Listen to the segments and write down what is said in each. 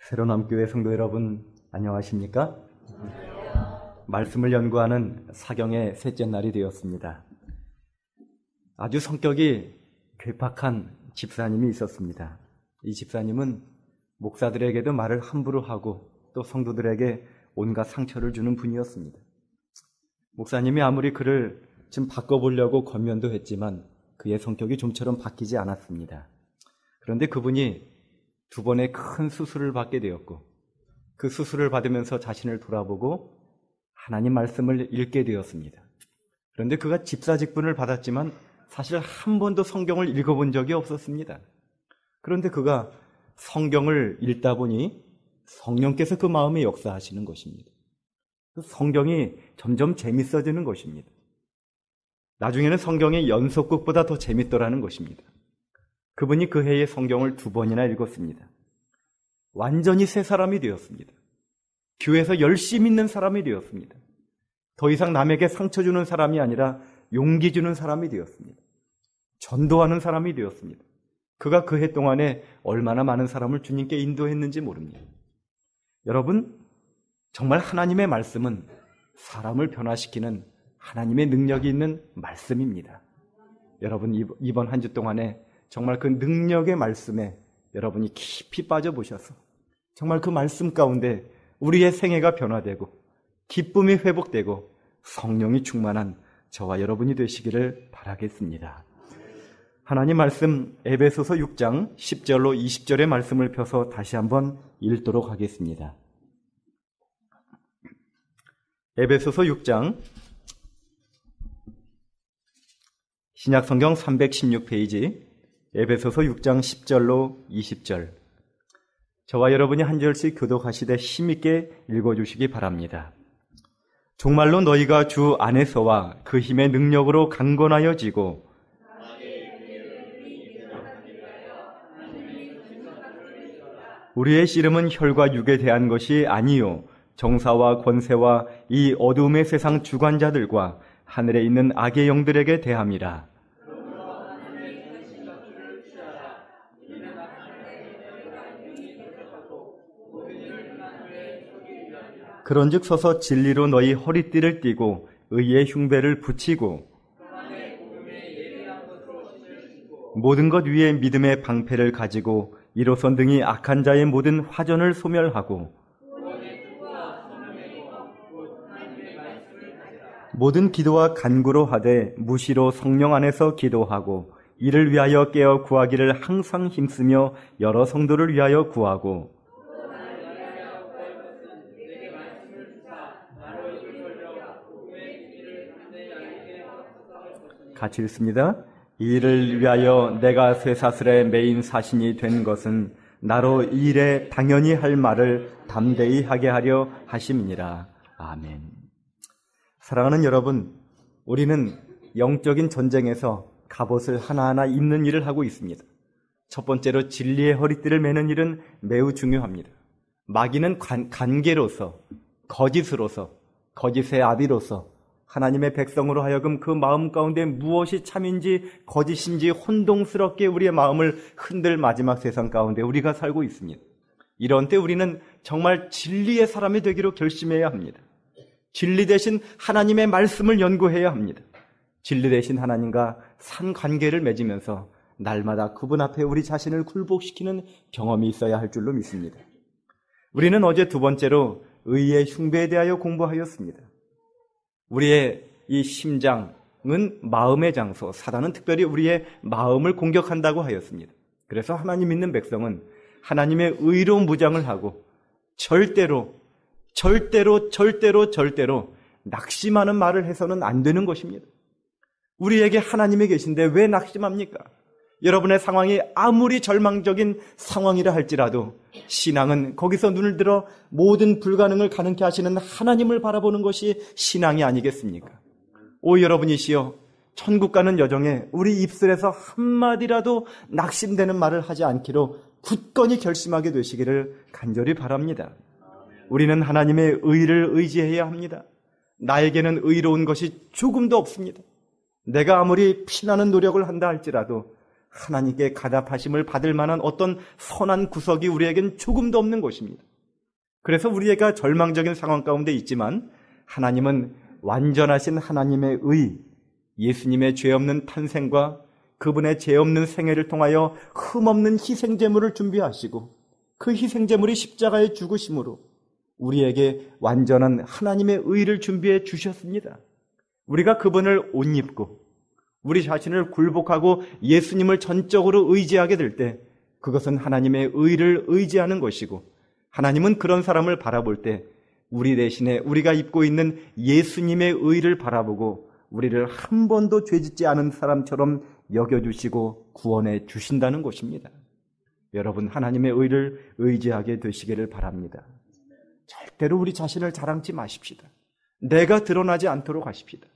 새로남교회 성도 여러분, 안녕하십니까? 말씀을 연구하는 사경의 셋째 날이 되었습니다. 아주 성격이 괴팍한 집사님이 있었습니다. 이 집사님은 목사들에게도 말을 함부로 하고 또 성도들에게 온갖 상처를 주는 분이었습니다. 목사님이 아무리 그를 좀 바꿔보려고 권면도 했지만 그의 성격이 좀처럼 바뀌지 않았습니다. 그런데 그분이 두 번의 큰 수술을 받게 되었고 그 수술을 받으면서 자신을 돌아보고 하나님 말씀을 읽게 되었습니다. 그런데 그가 집사 직분을 받았지만 사실 한 번도 성경을 읽어본 적이 없었습니다. 그런데 그가 성경을 읽다 보니 성령께서 그 마음에 역사하시는 것입니다. 성경이 점점 재밌어지는 것입니다. 나중에는 성경의 연속극보다 더 재밌더라는 것입니다. 그분이 그 해에 성경을 2번이나 읽었습니다. 완전히 새 사람이 되었습니다. 교회에서 열심히 있는 사람이 되었습니다. 더 이상 남에게 상처 주는 사람이 아니라 용기 주는 사람이 되었습니다. 전도하는 사람이 되었습니다. 그가 그 해 동안에 얼마나 많은 사람을 주님께 인도했는지 모릅니다. 여러분, 정말 하나님의 말씀은 사람을 변화시키는 하나님의 능력이 있는 말씀입니다. 여러분, 이번 한 주 동안에 정말 그 능력의 말씀에 여러분이 깊이 빠져보셔서 정말 그 말씀 가운데 우리의 생애가 변화되고 기쁨이 회복되고 성령이 충만한 저와 여러분이 되시기를 바라겠습니다. 하나님 말씀 에베소서 6장 10절로 20절의 말씀을 펴서 다시 한번 읽도록 하겠습니다. 에베소서 6장 신약성경 316페이지 에베소서 6장 10절로 20절, 저와 여러분이 한 절씩 교독하시되 힘있게 읽어주시기 바랍니다. 정말로 너희가 주 안에서와 그 힘의 능력으로 강건하여지고 우리의 씨름은 혈과 육에 대한 것이 아니요 정사와 권세와 이 어두움의 세상 주관자들과 하늘에 있는 악의 영들에게 대함이라. 그런즉 서서 진리로 너희 허리띠를 띠고 의의 흉배를 붙이고 모든 것 위에 믿음의 방패를 가지고 이로써 능히 악한 자의 모든 화전을 소멸하고 모든 기도와 간구로 하되 무시로 성령 안에서 기도하고 이를 위하여 깨어 구하기를 항상 힘쓰며 여러 성도를 위하여 구하고 같이 읽습니다. 이를 위하여 내가 쇠사슬의 메인 사신이 된 것은 나로 이 일에 당연히 할 말을 담대히 하게 하려 하심이니라. 아멘. 사랑하는 여러분, 우리는 영적인 전쟁에서 갑옷을 하나하나 입는 일을 하고 있습니다. 첫 번째로 진리의 허리띠를 매는 일은 매우 중요합니다. 마귀는 관계로서, 거짓으로서, 거짓의 아비로서 하나님의 백성으로 하여금 그 마음 가운데 무엇이 참인지 거짓인지 혼동스럽게 우리의 마음을 흔들 마지막 세상 가운데 우리가 살고 있습니다. 이런 때 우리는 정말 진리의 사람이 되기로 결심해야 합니다. 진리 대신 하나님의 말씀을 연구해야 합니다. 진리 대신 하나님과 산 관계를 맺으면서 날마다 그분 앞에 우리 자신을 굴복시키는 경험이 있어야 할 줄로 믿습니다. 우리는 어제 2번째로 의의 흉배에 대하여 공부하였습니다. 우리의 이 심장은 마음의 장소, 사단은 특별히 우리의 마음을 공격한다고 하였습니다. 그래서 하나님 믿는 백성은 하나님의 의로 무장을 하고 절대로 낙심하는 말을 해서는 안 되는 것입니다. 우리에게 하나님이 계신데 왜 낙심합니까? 여러분의 상황이 아무리 절망적인 상황이라 할지라도 신앙은 거기서 눈을 들어 모든 불가능을 가능케 하시는 하나님을 바라보는 것이 신앙이 아니겠습니까? 오 여러분이시여, 천국 가는 여정에 우리 입술에서 한마디라도 낙심되는 말을 하지 않기로 굳건히 결심하게 되시기를 간절히 바랍니다. 우리는 하나님의 의를 의지해야 합니다. 나에게는 의로운 것이 조금도 없습니다. 내가 아무리 피나는 노력을 한다 할지라도 하나님께 가답하심을 받을 만한 어떤 선한 구석이 우리에겐 조금도 없는 것입니다. 그래서 우리가 절망적인 상황 가운데 있지만 하나님은 완전하신 하나님의 의, 예수님의 죄 없는 탄생과 그분의 죄 없는 생애를 통하여 흠없는 희생제물을 준비하시고 그 희생제물이 십자가의 죽으심으로 우리에게 완전한 하나님의 의를 준비해 주셨습니다. 우리가 그분을 옷 입고 우리 자신을 굴복하고 예수님을 전적으로 의지하게 될 때 그것은 하나님의 의를 의지하는 것이고 하나님은 그런 사람을 바라볼 때 우리 대신에 우리가 입고 있는 예수님의 의를 바라보고 우리를 한 번도 죄짓지 않은 사람처럼 여겨주시고 구원해 주신다는 것입니다. 여러분, 하나님의 의를 의지하게 되시기를 바랍니다. 절대로 우리 자신을 자랑치 마십시다. 내가 드러나지 않도록 하십시다.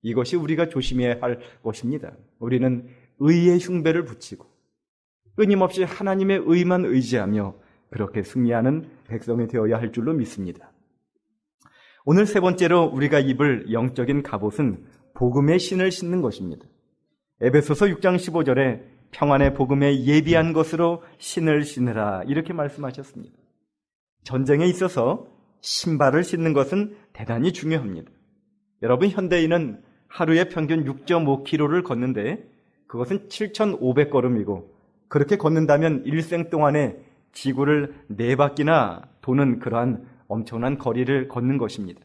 이것이 우리가 조심해야 할 것입니다. 우리는 의의 흉배를 붙이고 끊임없이 하나님의 의만 의지하며 그렇게 승리하는 백성이 되어야 할 줄로 믿습니다. 오늘 세 번째로 우리가 입을 영적인 갑옷은 복음의 신을 신는 것입니다. 에베소서 6장 15절에 평안의 복음에 예비한 것으로 신을 신으라 이렇게 말씀하셨습니다. 전쟁에 있어서 신발을 신는 것은 대단히 중요합니다. 여러분, 현대인은 하루에 평균 6.5km를 걷는데 그것은 7,500걸음이고 그렇게 걷는다면 일생 동안에 지구를 4바퀴나 도는 그러한 엄청난 거리를 걷는 것입니다.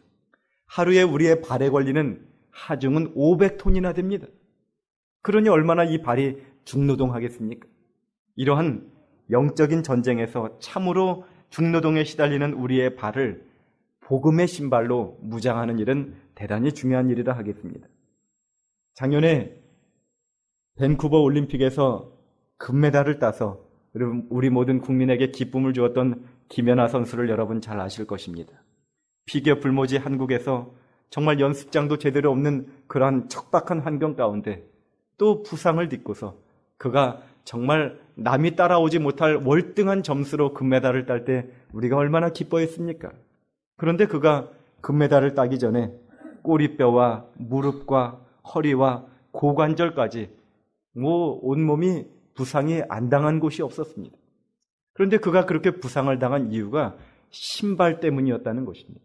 하루에 우리의 발에 걸리는 하중은 500톤이나 됩니다. 그러니 얼마나 이 발이 중노동하겠습니까? 이러한 영적인 전쟁에서 참으로 중노동에 시달리는 우리의 발을 복음의 신발로 무장하는 일은 대단히 중요한 일이라 하겠습니다. 작년에 밴쿠버 올림픽에서 금메달을 따서 우리 모든 국민에게 기쁨을 주었던 김연아 선수를 여러분 잘 아실 것입니다. 피겨 불모지 한국에서 정말 연습장도 제대로 없는 그러한 척박한 환경 가운데 또 부상을 딛고서 그가 정말 남이 따라오지 못할 월등한 점수로 금메달을 딸 때 우리가 얼마나 기뻐했습니까? 그런데 그가 금메달을 따기 전에 꼬리뼈와 무릎과 허리와 고관절까지 온몸이 부상이 안 당한 곳이 없었습니다. 그런데 그가 그렇게 부상을 당한 이유가 신발 때문이었다는 것입니다.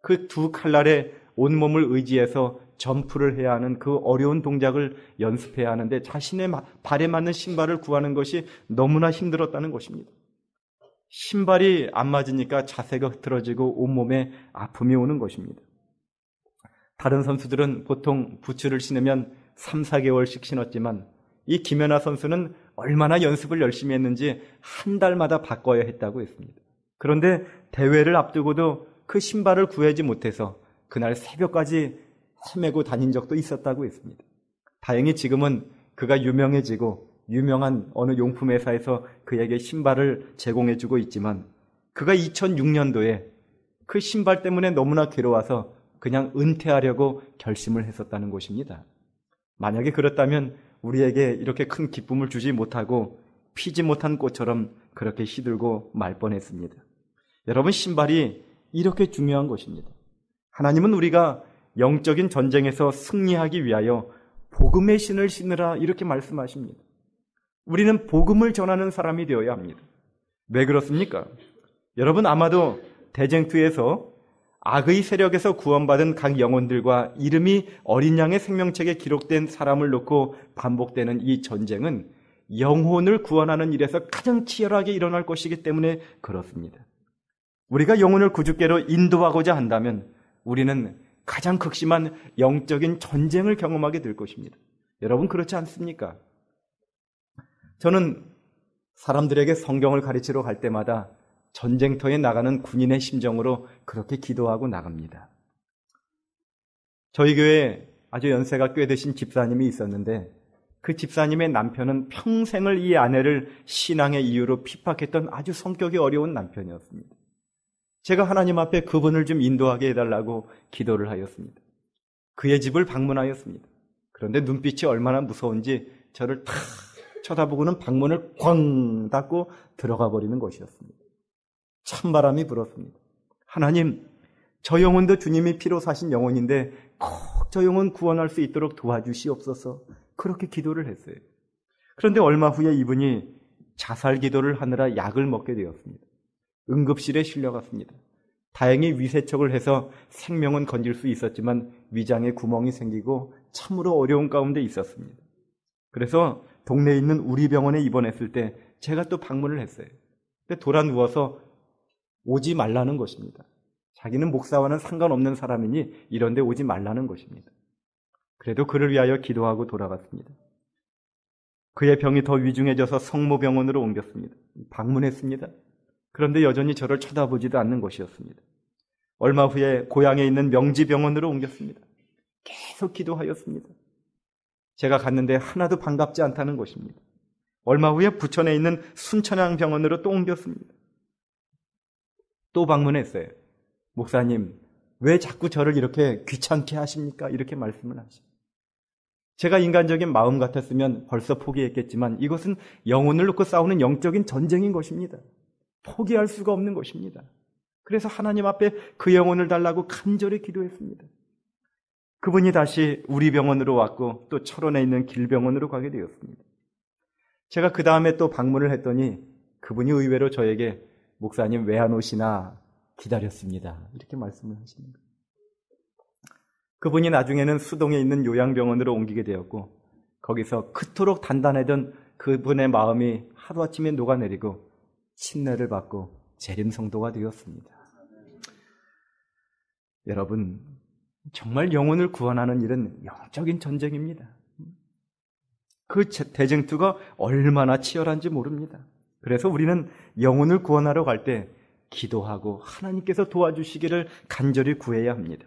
그 두 칼날에 온몸을 의지해서 점프를 해야 하는 그 어려운 동작을 연습해야 하는데 자신의 발에 맞는 신발을 구하는 것이 너무나 힘들었다는 것입니다. 신발이 안 맞으니까 자세가 흐트러지고 온몸에 아픔이 오는 것입니다. 다른 선수들은 보통 부츠를 신으면 3, 4개월씩 신었지만 이 김연아 선수는 얼마나 연습을 열심히 했는지 한 달마다 바꿔야 했다고 했습니다. 그런데 대회를 앞두고도 그 신발을 구하지 못해서 그날 새벽까지 헤매고 다닌 적도 있었다고 했습니다. 다행히 지금은 그가 유명해지고 유명한 어느 용품 회사에서 그에게 신발을 제공해주고 있지만 그가 2006년도에 그 신발 때문에 너무나 괴로워서 그냥 은퇴하려고 결심을 했었다는 것입니다. 만약에 그렇다면 우리에게 이렇게 큰 기쁨을 주지 못하고 피지 못한 꽃처럼 그렇게 시들고 말 뻔했습니다. 여러분, 신발이 이렇게 중요한 것입니다. 하나님은 우리가 영적인 전쟁에서 승리하기 위하여 복음의 신을 신으라 이렇게 말씀하십니다. 우리는 복음을 전하는 사람이 되어야 합니다. 왜 그렇습니까? 여러분, 아마도 대쟁투에서 악의 세력에서 구원받은 각 영혼들과 이름이 어린 양의 생명책에 기록된 사람을 놓고 반복되는 이 전쟁은 영혼을 구원하는 일에서 가장 치열하게 일어날 것이기 때문에 그렇습니다. 우리가 영혼을 구주께로 인도하고자 한다면 우리는 가장 극심한 영적인 전쟁을 경험하게 될 것입니다. 여러분, 그렇지 않습니까? 저는 사람들에게 성경을 가르치러 갈 때마다 전쟁터에 나가는 군인의 심정으로 그렇게 기도하고 나갑니다. 저희 교회에 아주 연세가 꽤 되신 집사님이 있었는데 그 집사님의 남편은 평생을 이 아내를 신앙의 이유로 핍박했던 아주 성격이 어려운 남편이었습니다. 제가 하나님 앞에 그분을 좀 인도하게 해달라고 기도를 하였습니다. 그의 집을 방문하였습니다. 그런데 눈빛이 얼마나 무서운지 저를 탁 쳐다보고는 방문을 쾅 닫고 들어가 버리는 것이었습니다. 찬바람이 불었습니다. 하나님, 저 영혼도 주님이 피로 사신 영혼인데 꼭 저 영혼 구원할 수 있도록 도와주시옵소서. 그렇게 기도를 했어요. 그런데 얼마 후에 이분이 자살 기도를 하느라 약을 먹게 되었습니다. 응급실에 실려갔습니다. 다행히 위세척을 해서 생명은 건질 수 있었지만 위장에 구멍이 생기고 참으로 어려운 가운데 있었습니다. 그래서 동네에 있는 우리 병원에 입원했을 때 제가 또 방문을 했어요. 근데 돌아 누워서 오지 말라는 것입니다. 자기는 목사와는 상관없는 사람이니 이런 데 오지 말라는 것입니다. 그래도 그를 위하여 기도하고 돌아갔습니다. 그의 병이 더 위중해져서 성모병원으로 옮겼습니다. 방문했습니다. 그런데 여전히 저를 쳐다보지도 않는 것이었습니다. 얼마 후에 고향에 있는 명지병원으로 옮겼습니다. 계속 기도하였습니다. 제가 갔는데 하나도 반갑지 않다는 것입니다. 얼마 후에 부천에 있는 순천향병원으로 또 옮겼습니다. 또 방문했어요. 목사님, 왜 자꾸 저를 이렇게 귀찮게 하십니까? 이렇게 말씀을 하시죠. 제가 인간적인 마음 같았으면 벌써 포기했겠지만 이것은 영혼을 놓고 싸우는 영적인 전쟁인 것입니다. 포기할 수가 없는 것입니다. 그래서 하나님 앞에 그 영혼을 달라고 간절히 기도했습니다. 그분이 다시 우리 병원으로 왔고 또 철원에 있는 길병원으로 가게 되었습니다. 제가 그 다음에 또 방문을 했더니 그분이 의외로 저에게 목사님 왜 안 오시나 기다렸습니다. 이렇게 말씀을 하십니다. 그분이 나중에는 수동에 있는 요양병원으로 옮기게 되었고 거기서 그토록 단단하던 그분의 마음이 하루아침에 녹아내리고 침례를 받고 재림성도가 되었습니다. 여러분, 정말 영혼을 구원하는 일은 영적인 전쟁입니다. 그 대쟁투가 얼마나 치열한지 모릅니다. 그래서 우리는 영혼을 구원하러 갈 때 기도하고 하나님께서 도와주시기를 간절히 구해야 합니다.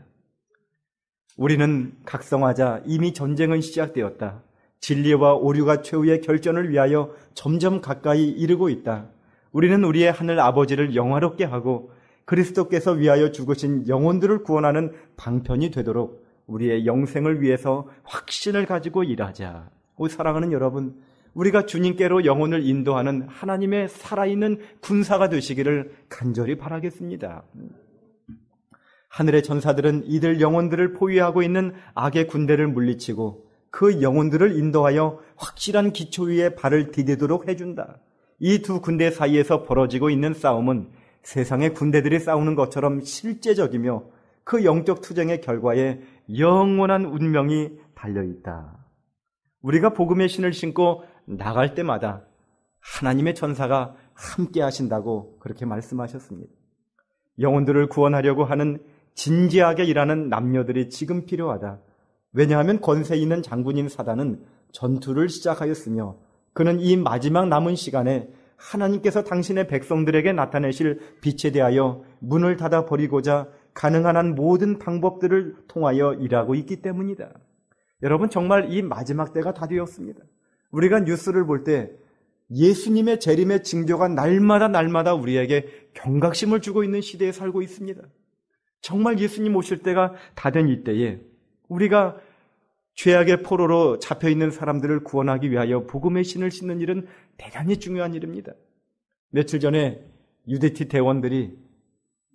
우리는 각성하자 이미 전쟁은 시작되었다. 진리와 오류가 최후의 결전을 위하여 점점 가까이 이르고 있다. 우리는 우리의 하늘 아버지를 영화롭게 하고 그리스도께서 위하여 죽으신 영혼들을 구원하는 방편이 되도록 우리의 영생을 위해서 확신을 가지고 일하자. 사랑하는 여러분, 우리가 주님께로 영혼을 인도하는 하나님의 살아있는 군사가 되시기를 간절히 바라겠습니다. 하늘의 전사들은 이들 영혼들을 포위하고 있는 악의 군대를 물리치고 그 영혼들을 인도하여 확실한 기초 위에 발을 디디도록 해준다. 이 두 군대 사이에서 벌어지고 있는 싸움은 세상의 군대들이 싸우는 것처럼 실제적이며 그 영적 투쟁의 결과에 영원한 운명이 달려있다. 우리가 복음의 신을 신고 나갈 때마다 하나님의 전사가 함께 하신다고 그렇게 말씀하셨습니다. 영혼들을 구원하려고 하는 진지하게 일하는 남녀들이 지금 필요하다. 왜냐하면 권세 있는 장군인 사단은 전투를 시작하였으며 그는 이 마지막 남은 시간에 하나님께서 당신의 백성들에게 나타내실 빛에 대하여 문을 닫아버리고자 가능한 한 모든 방법들을 통하여 일하고 있기 때문이다. 여러분, 정말 이 마지막 때가 다 되었습니다. 우리가 뉴스를 볼 때 예수님의 재림의 징조가 날마다 우리에게 경각심을 주고 있는 시대에 살고 있습니다. 정말 예수님 오실 때가 다 된 이때에 우리가 죄악의 포로로 잡혀있는 사람들을 구원하기 위하여 복음의 신을 신는 일은 대단히 중요한 일입니다. 며칠 전에 UDT 대원들이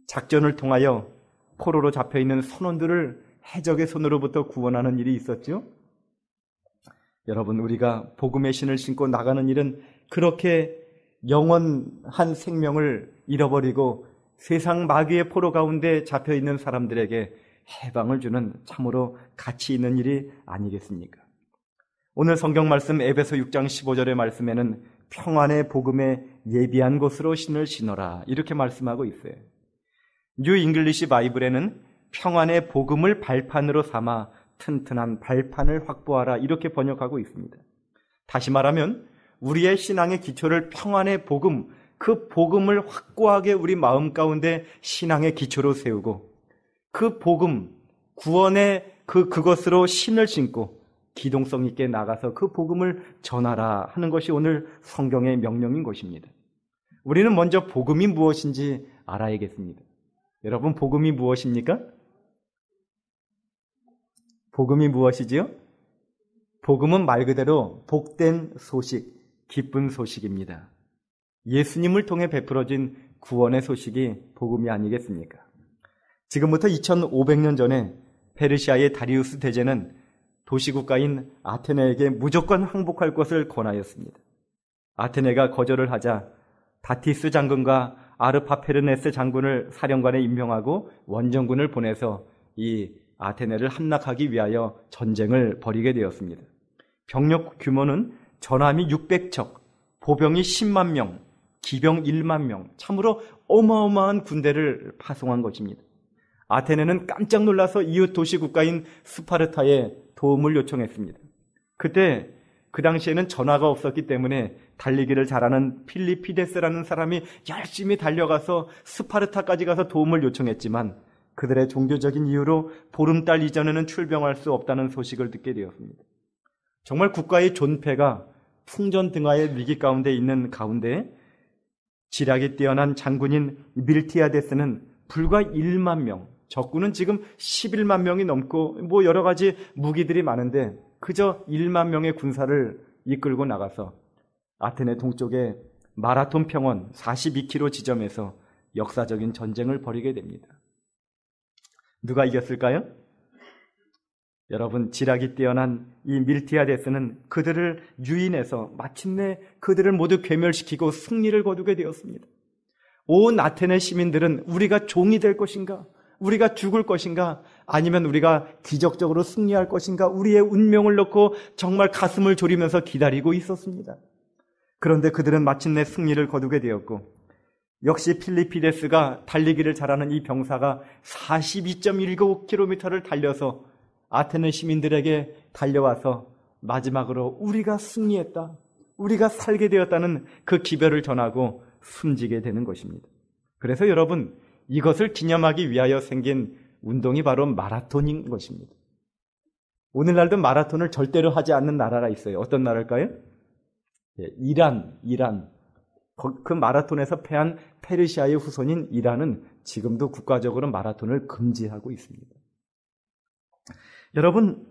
작전을 통하여 포로로 잡혀있는 선원들을 해적의 손으로부터 구원하는 일이 있었죠. 여러분, 우리가 복음의 신을 신고 나가는 일은 그렇게 영원한 생명을 잃어버리고 세상 마귀의 포로 가운데 잡혀있는 사람들에게 해방을 주는 참으로 가치 있는 일이 아니겠습니까? 오늘 성경 말씀 에베소 6장 15절의 말씀에는 평안의 복음에 예비한 곳으로 신을 신어라 이렇게 말씀하고 있어요. 뉴 잉글리시 바이블에는 평안의 복음을 발판으로 삼아 튼튼한 발판을 확보하라 이렇게 번역하고 있습니다. 다시 말하면 우리의 신앙의 기초를 평안의 복음, 그 복음을 확고하게 우리 마음 가운데 신앙의 기초로 세우고 그 복음, 구원의 그것으로 신을 신고 기동성 있게 나가서 그 복음을 전하라 하는 것이 오늘 성경의 명령인 것입니다. 우리는 먼저 복음이 무엇인지 알아야겠습니다. 여러분, 복음이 무엇입니까? 복음이 무엇이지요? 복음은 말 그대로 복된 소식, 기쁜 소식입니다. 예수님을 통해 베풀어진 구원의 소식이 복음이 아니겠습니까? 지금부터 2500년 전에 페르시아의 다리우스 대제는 도시국가인 아테네에게 무조건 항복할 것을 권하였습니다. 아테네가 거절을 하자 다티스 장군과 아르파페르네스 장군을 사령관에 임명하고 원정군을 보내서 이 아테네를 함락하기 위하여 전쟁을 벌이게 되었습니다. 병력 규모는 전함이 600척, 보병이 10만 명, 기병 1만 명, 참으로 어마어마한 군대를 파송한 것입니다. 아테네는 깜짝 놀라서 이웃 도시 국가인 스파르타에 도움을 요청했습니다. 그때 그 당시에는 전화가 없었기 때문에 달리기를 잘하는 필리피데스라는 사람이 열심히 달려가서 스파르타까지 가서 도움을 요청했지만 그들의 종교적인 이유로 보름달 이전에는 출병할 수 없다는 소식을 듣게 되었습니다. 정말 국가의 존폐가 풍전등화의 위기 가운데 있는 가운데 지략이 뛰어난 장군인 밀티아데스는 불과 1만 명, 적군은 지금 11만 명이 넘고 여러 가지 무기들이 많은데 그저 1만 명의 군사를 이끌고 나가서 아테네 동쪽의 마라톤 평원 42km 지점에서 역사적인 전쟁을 벌이게 됩니다. 누가 이겼을까요? 여러분, 지략이 뛰어난 이 밀티아데스는 그들을 유인해서 마침내 그들을 모두 괴멸시키고 승리를 거두게 되었습니다. 온 아테네 시민들은 우리가 종이 될 것인가? 우리가 죽을 것인가? 아니면 우리가 기적적으로 승리할 것인가? 우리의 운명을 놓고 정말 가슴을 졸이면서 기다리고 있었습니다. 그런데 그들은 마침내 승리를 거두게 되었고 역시 필리피데스가 달리기를 잘하는 이 병사가 42.19km를 달려서 아테네 시민들에게 달려와서 마지막으로 우리가 승리했다, 우리가 살게 되었다는 그 기별을 전하고 숨지게 되는 것입니다. 그래서 여러분, 이것을 기념하기 위하여 생긴 운동이 바로 마라톤인 것입니다. 오늘날도 마라톤을 절대로 하지 않는 나라가 있어요. 어떤 나라일까요? 이란. 그 마라톤에서 패한 페르시아의 후손인 이란은 지금도 국가적으로 마라톤을 금지하고 있습니다. 여러분,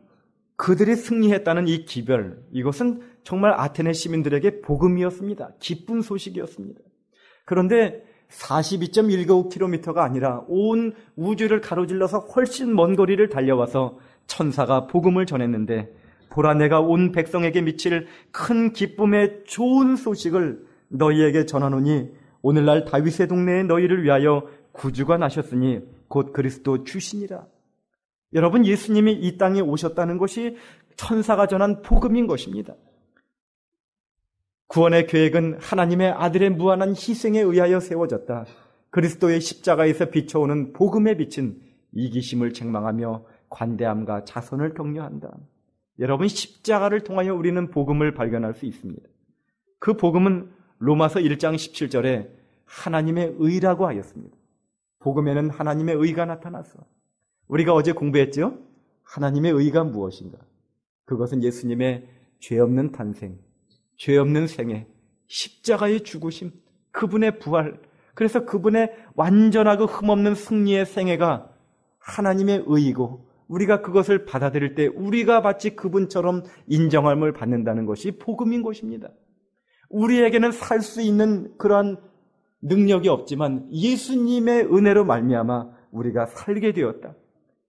그들이 승리했다는 이 기별, 이것은 정말 아테네 시민들에게 복음이었습니다. 기쁜 소식이었습니다. 그런데 42.195km가 아니라 온 우주를 가로질러서 훨씬 먼 거리를 달려와서 천사가 복음을 전했는데 보라, 내가 온 백성에게 미칠 큰 기쁨의 좋은 소식을 너희에게 전하노니 오늘날 다윗의 동네에 너희를 위하여 구주가 나셨으니 곧 그리스도 주시니라. 여러분, 예수님이 이 땅에 오셨다는 것이 천사가 전한 복음인 것입니다. 구원의 계획은 하나님의 아들의 무한한 희생에 의하여 세워졌다. 그리스도의 십자가에서 비춰오는 복음에 비친 이기심을 책망하며 관대함과 자선을 격려한다. 여러분, 십자가를 통하여 우리는 복음을 발견할 수 있습니다. 그 복음은 로마서 1장 17절에 하나님의 의라고 하였습니다. 복음에는 하나님의 의가 나타났어. 우리가 어제 공부했죠? 하나님의 의가 무엇인가? 그것은 예수님의 죄 없는 탄생, 죄 없는 생애, 십자가의 죽으심, 그분의 부활, 그래서 그분의 완전하고 흠없는 승리의 생애가 하나님의 의이고 우리가 그것을 받아들일 때 우리가 마치 그분처럼 인정함을 받는다는 것이 복음인 것입니다. 우리에게는 살 수 있는 그러한 능력이 없지만 예수님의 은혜로 말미암아 우리가 살게 되었다.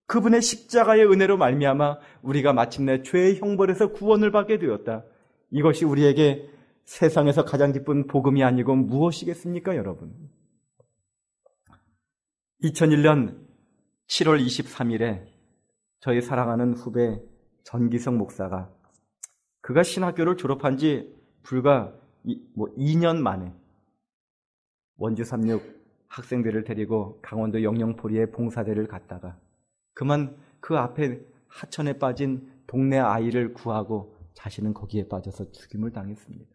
그분의 십자가의 은혜로 말미암아 우리가 마침내 죄의 형벌에서 구원을 받게 되었다. 이것이 우리에게 세상에서 가장 기쁜 복음이 아니고 무엇이겠습니까, 여러분? 2001년 7월 23일에 저희 사랑하는 후배 전기성 목사가 그가 신학교를 졸업한 지 불과 2년 만에 원주 36 학생들을 데리고 강원도 영영포리에 봉사대를 갔다가 그만 그 앞에 하천에 빠진 동네 아이를 구하고 자신은 거기에 빠져서 죽임을 당했습니다.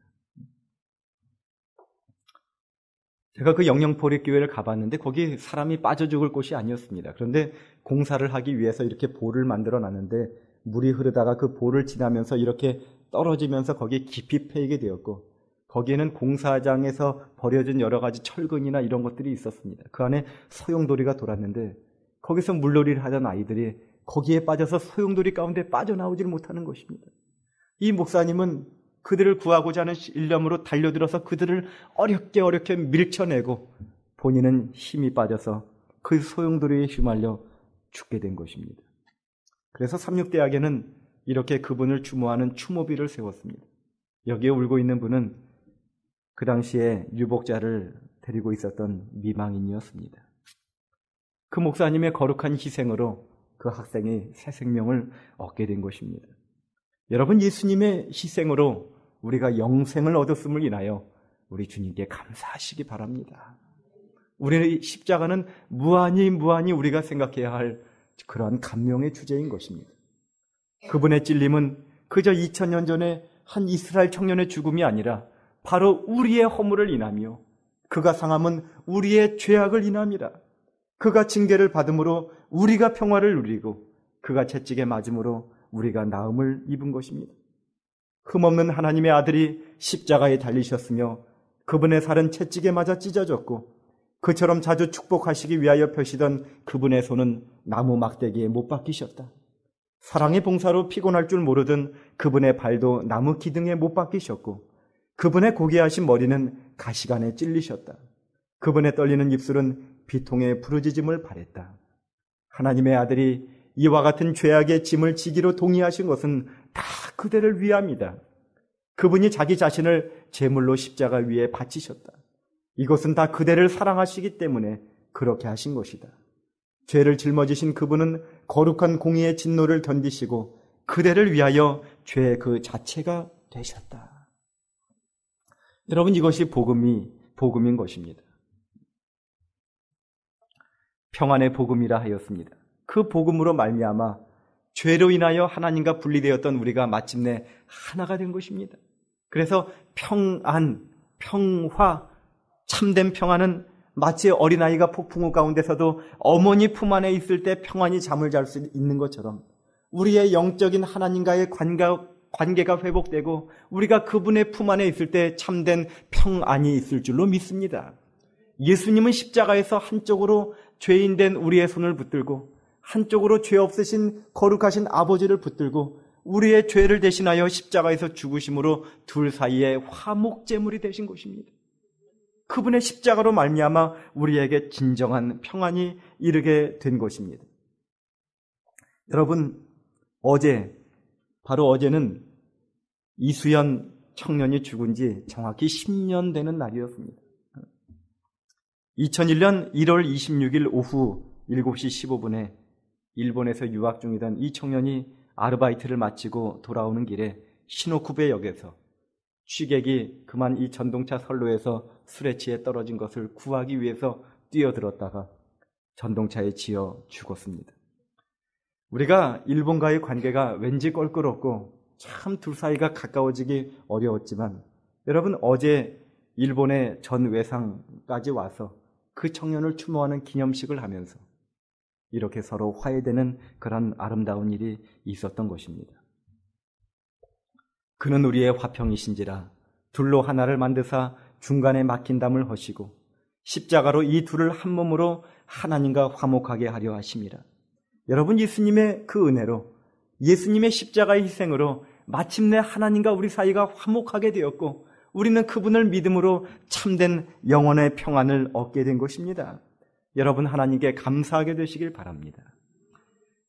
제가 그 영영포리 교회를 가봤는데 거기 사람이 빠져 죽을 곳이 아니었습니다. 그런데 공사를 하기 위해서 이렇게 볼을 만들어 놨는데 물이 흐르다가 그 볼을 지나면서 이렇게 떨어지면서 거기에 깊이 패이게 되었고 거기에는 공사장에서 버려진 여러 가지 철근이나 이런 것들이 있었습니다. 그 안에 소용돌이가 돌았는데 거기서 물놀이를 하던 아이들이 거기에 빠져서 소용돌이 가운데 빠져나오질 못하는 것입니다. 이 목사님은 그들을 구하고자 하는 일념으로 달려들어서 그들을 어렵게 밀쳐내고 본인은 힘이 빠져서 그 소용돌이에 휘말려 죽게 된 것입니다. 그래서 삼육대학에는 이렇게 그분을 추모하는 추모비를 세웠습니다. 여기에 울고 있는 분은 그 당시에 유복자를 데리고 있었던 미망인이었습니다. 그 목사님의 거룩한 희생으로 그 학생이 새 생명을 얻게 된 것입니다. 여러분, 예수님의 희생으로 우리가 영생을 얻었음을 인하여 우리 주님께 감사하시기 바랍니다. 우리의 십자가는 무한히 우리가 생각해야 할 그러한 감명의 주제인 것입니다. 그분의 찔림은 그저 2000년 전에 한 이스라엘 청년의 죽음이 아니라 바로 우리의 허물을 인하며 그가 상함은 우리의 죄악을 인함이라. 그가 징계를 받음으로 우리가 평화를 누리고 그가 채찍에 맞음으로 우리가 나음을 입은 것입니다. 흠없는 하나님의 아들이 십자가에 달리셨으며 그분의 살은 채찍에 맞아 찢어졌고 그처럼 자주 축복하시기 위하여 펴시던 그분의 손은 나무 막대기에 못 박히셨다. 사랑의 봉사로 피곤할 줄 모르던 그분의 발도 나무 기둥에 못 박히셨고 그분의 고귀하신 머리는 가시관에 찔리셨다. 그분의 떨리는 입술은 비통의 부르짖음을 바랬다. 하나님의 아들이 이와 같은 죄악의 짐을 지기로 동의하신 것은 다 그대를 위함이다. 그분이 자기 자신을 제물로 십자가 위에 바치셨다. 이것은 다 그대를 사랑하시기 때문에 그렇게 하신 것이다. 죄를 짊어지신 그분은 거룩한 공의의 진노를 견디시고 그대를 위하여 죄의 그 자체가 되셨다. 여러분, 이것이 복음인 것입니다. 평안의 복음이라 하였습니다. 그 복음으로 말미암아 죄로 인하여 하나님과 분리되었던 우리가 마침내 하나가 된 것입니다. 그래서 평안, 평화, 참된 평안은 마치 어린아이가 폭풍우 가운데서도 어머니 품 안에 있을 때 평안히 잠을 잘 수 있는 것처럼 우리의 영적인 하나님과의 관계가 회복되고 우리가 그분의 품 안에 있을 때 참된 평안이 있을 줄로 믿습니다. 예수님은 십자가에서 한쪽으로 죄인된 우리의 손을 붙들고 한쪽으로 죄 없으신 거룩하신 아버지를 붙들고 우리의 죄를 대신하여 십자가에서 죽으심으로 둘 사이에 화목제물이 되신 것입니다. 그분의 십자가로 말미암아 우리에게 진정한 평안이 이르게 된 것입니다. 여러분, 바로 어제는 이수연 청년이 죽은 지 정확히 10년 되는 날이었습니다. 2001년 1월 26일 오후 7시 15분에 일본에서 유학 중이던 이 청년이 아르바이트를 마치고 돌아오는 길에 시노쿠베 역에서 취객이 그만 이 전동차 선로에서 술에 취해 떨어진 것을 구하기 위해서 뛰어들었다가 전동차에 치여 죽었습니다. 우리가 일본과의 관계가 왠지 껄끄럽고 참 둘 사이가 가까워지기 어려웠지만 여러분, 어제 일본의 전 외상까지 와서 그 청년을 추모하는 기념식을 하면서 이렇게 서로 화해되는 그런 아름다운 일이 있었던 것입니다. 그는 우리의 화평이신지라 둘로 하나를 만드사 중간에 막힌 담을 허시고 십자가로 이 둘을 한 몸으로 하나님과 화목하게 하려 하심이라. 여러분, 예수님의 그 은혜로 예수님의 십자가의 희생으로 마침내 하나님과 우리 사이가 화목하게 되었고 우리는 그분을 믿음으로 참된 영혼의 평안을 얻게 된 것입니다. 여러분, 하나님께 감사하게 되시길 바랍니다.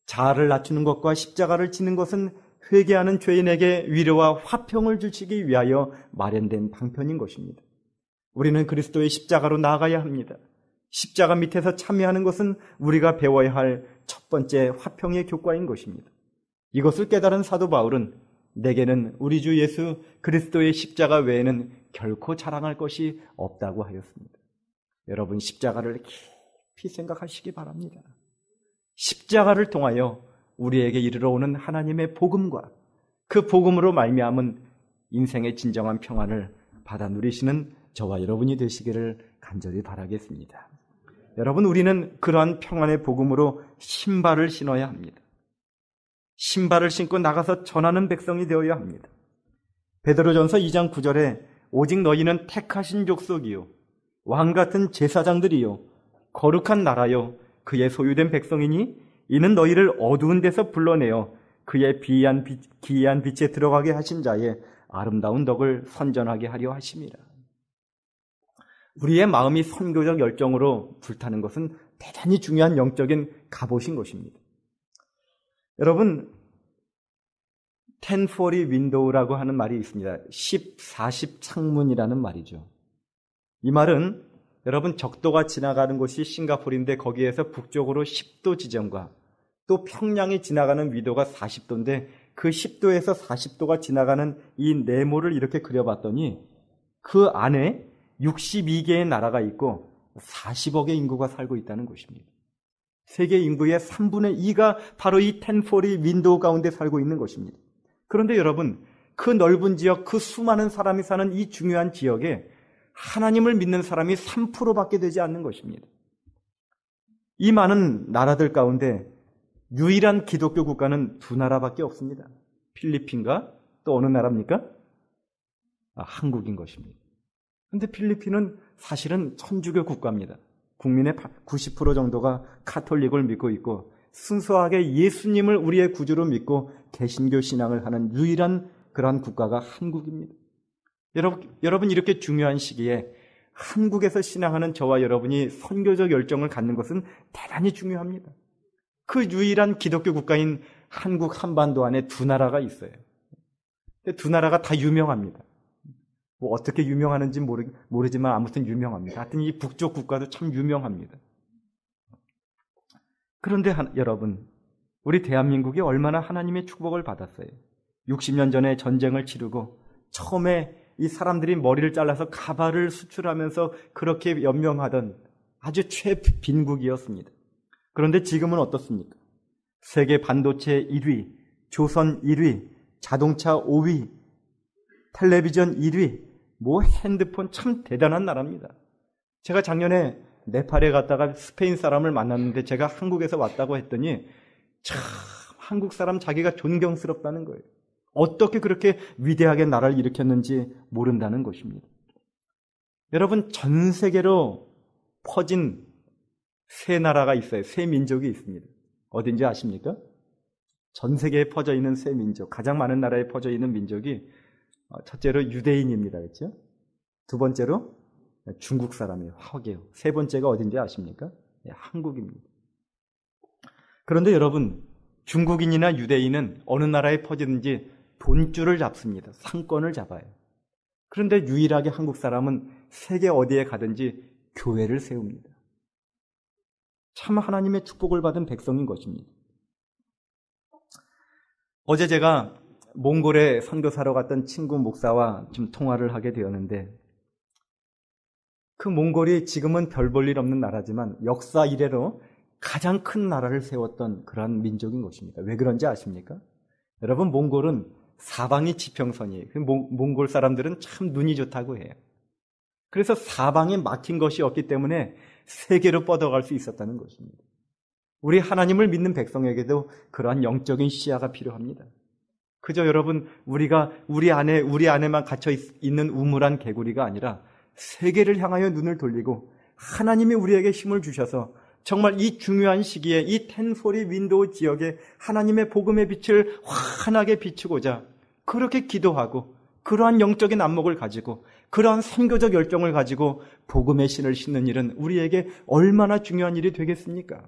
자아를 낮추는 것과 십자가를 지는 것은 회개하는 죄인에게 위로와 화평을 주시기 위하여 마련된 방편인 것입니다. 우리는 그리스도의 십자가로 나아가야 합니다. 십자가 밑에서 참여하는 것은 우리가 배워야 할 첫 번째 화평의 교과인 것입니다. 이것을 깨달은 사도 바울은 내게는 우리 주 예수 그리스도의 십자가 외에는 결코 자랑할 것이 없다고 하였습니다. 여러분, 십자가를 깊이 생각하시기 바랍니다. 십자가를 통하여 우리에게 이르러 오는 하나님의 복음과 그 복음으로 말미암은 인생의 진정한 평안을 받아 누리시는 저와 여러분이 되시기를 간절히 바라겠습니다. 여러분, 우리는 그러한 평안의 복음으로 신발을 신어야 합니다. 신발을 신고 나가서 전하는 백성이 되어야 합니다. 베드로전서 2장 9절에 오직 너희는 택하신 족속이요 왕 같은 제사장들이요 거룩한 나라요 그의 소유된 백성이니 이는 너희를 어두운 데서 불러내어 그의 기이한 빛에 들어가게 하신 자의 아름다운 덕을 선전하게 하려 하심이라. 우리의 마음이 선교적 열정으로 불타는 것은 대단히 중요한 영적인 갑옷인 것입니다. 여러분, 1040 윈도우라고 하는 말이 있습니다. 10, 40 창문이라는 말이죠. 이 말은 여러분 적도가 지나가는 곳이 싱가포르인데 거기에서 북쪽으로 10도 지점과 또 평양이 지나가는 위도가 40도인데 그 10도에서 40도가 지나가는 이 네모를 이렇게 그려봤더니 그 안에 62개의 나라가 있고 40억의 인구가 살고 있다는 것입니다. 세계 인구의 3분의 2가 바로 이 1040 윈도우 가운데 살고 있는 것입니다. 그런데 여러분, 그 넓은 지역, 그 수많은 사람이 사는 이 중요한 지역에 하나님을 믿는 사람이 3%밖에 되지 않는 것입니다. 이 많은 나라들 가운데 유일한 기독교 국가는 두 나라밖에 없습니다. 필리핀과 또 어느 나라입니까? 한국인 것입니다. 그런데 필리핀은 사실은 천주교 국가입니다. 국민의 90% 정도가 카톨릭을 믿고 있고 순수하게 예수님을 우리의 구주로 믿고 개신교 신앙을 하는 유일한 그러한 국가가 한국입니다. 여러분 이렇게 중요한 시기에 한국에서 신앙하는 저와 여러분이 선교적 열정을 갖는 것은 대단히 중요합니다. 그 유일한 기독교 국가인 한국 한반도 안에 두 나라가 있어요. 두 나라가 다 유명합니다. 뭐 어떻게 유명하는지 모르지만 아무튼 유명합니다. 하여튼 이 북쪽 국가도 참 유명합니다. 그런데 여러분, 우리 대한민국이 얼마나 하나님의 축복을 받았어요. 60년 전에 전쟁을 치르고 처음에 이 사람들이 머리를 잘라서 가발을 수출하면서 그렇게 연명하던 아주 최빈국이었습니다. 그런데 지금은 어떻습니까? 세계 반도체 1위, 조선 1위, 자동차 5위, 텔레비전 1위, 뭐 핸드폰 참 대단한 나라입니다. 제가 작년에 네팔에 갔다가 스페인 사람을 만났는데 제가 한국에서 왔다고 했더니 참 한국 사람 자기가 존경스럽다는 거예요. 어떻게 그렇게 위대하게 나라를 일으켰는지 모른다는 것입니다. 여러분, 전 세계로 퍼진 세 나라가 있어요. 세 민족이 있습니다. 어딘지 아십니까? 전 세계에 퍼져 있는 세 민족, 가장 많은 나라에 퍼져 있는 민족이 첫째로 유대인입니다. 그렇죠? 두 번째로 중국 사람이에요. 화개요. 세 번째가 어딘지 아십니까? 한국입니다. 그런데 여러분, 중국인이나 유대인은 어느 나라에 퍼지든지 돈줄을 잡습니다. 상권을 잡아요. 그런데 유일하게 한국 사람은 세계 어디에 가든지 교회를 세웁니다. 참 하나님의 축복을 받은 백성인 것입니다. 어제 제가 몽골에 선교사로 갔던 친구 목사와 좀 통화를 하게 되었는데 그 몽골이 지금은 별 볼 일 없는 나라지만 역사 이래로 가장 큰 나라를 세웠던 그러한 민족인 것입니다. 왜 그런지 아십니까? 여러분, 몽골은 사방이 지평선이에요. 몽골 사람들은 참 눈이 좋다고 해요. 그래서 사방에 막힌 것이 없기 때문에 세계로 뻗어갈 수 있었다는 것입니다. 우리 하나님을 믿는 백성에게도 그러한 영적인 시야가 필요합니다. 그저 여러분, 우리가 우리 안에만 갇혀 있는 우물한 개구리가 아니라 세계를 향하여 눈을 돌리고 하나님이 우리에게 힘을 주셔서 정말 이 중요한 시기에 이 1040 윈도우 지역에 하나님의 복음의 빛을 환하게 비추고자 그렇게 기도하고 그러한 영적인 안목을 가지고 그러한 선교적 열정을 가지고 복음의 신을 심는 일은 우리에게 얼마나 중요한 일이 되겠습니까?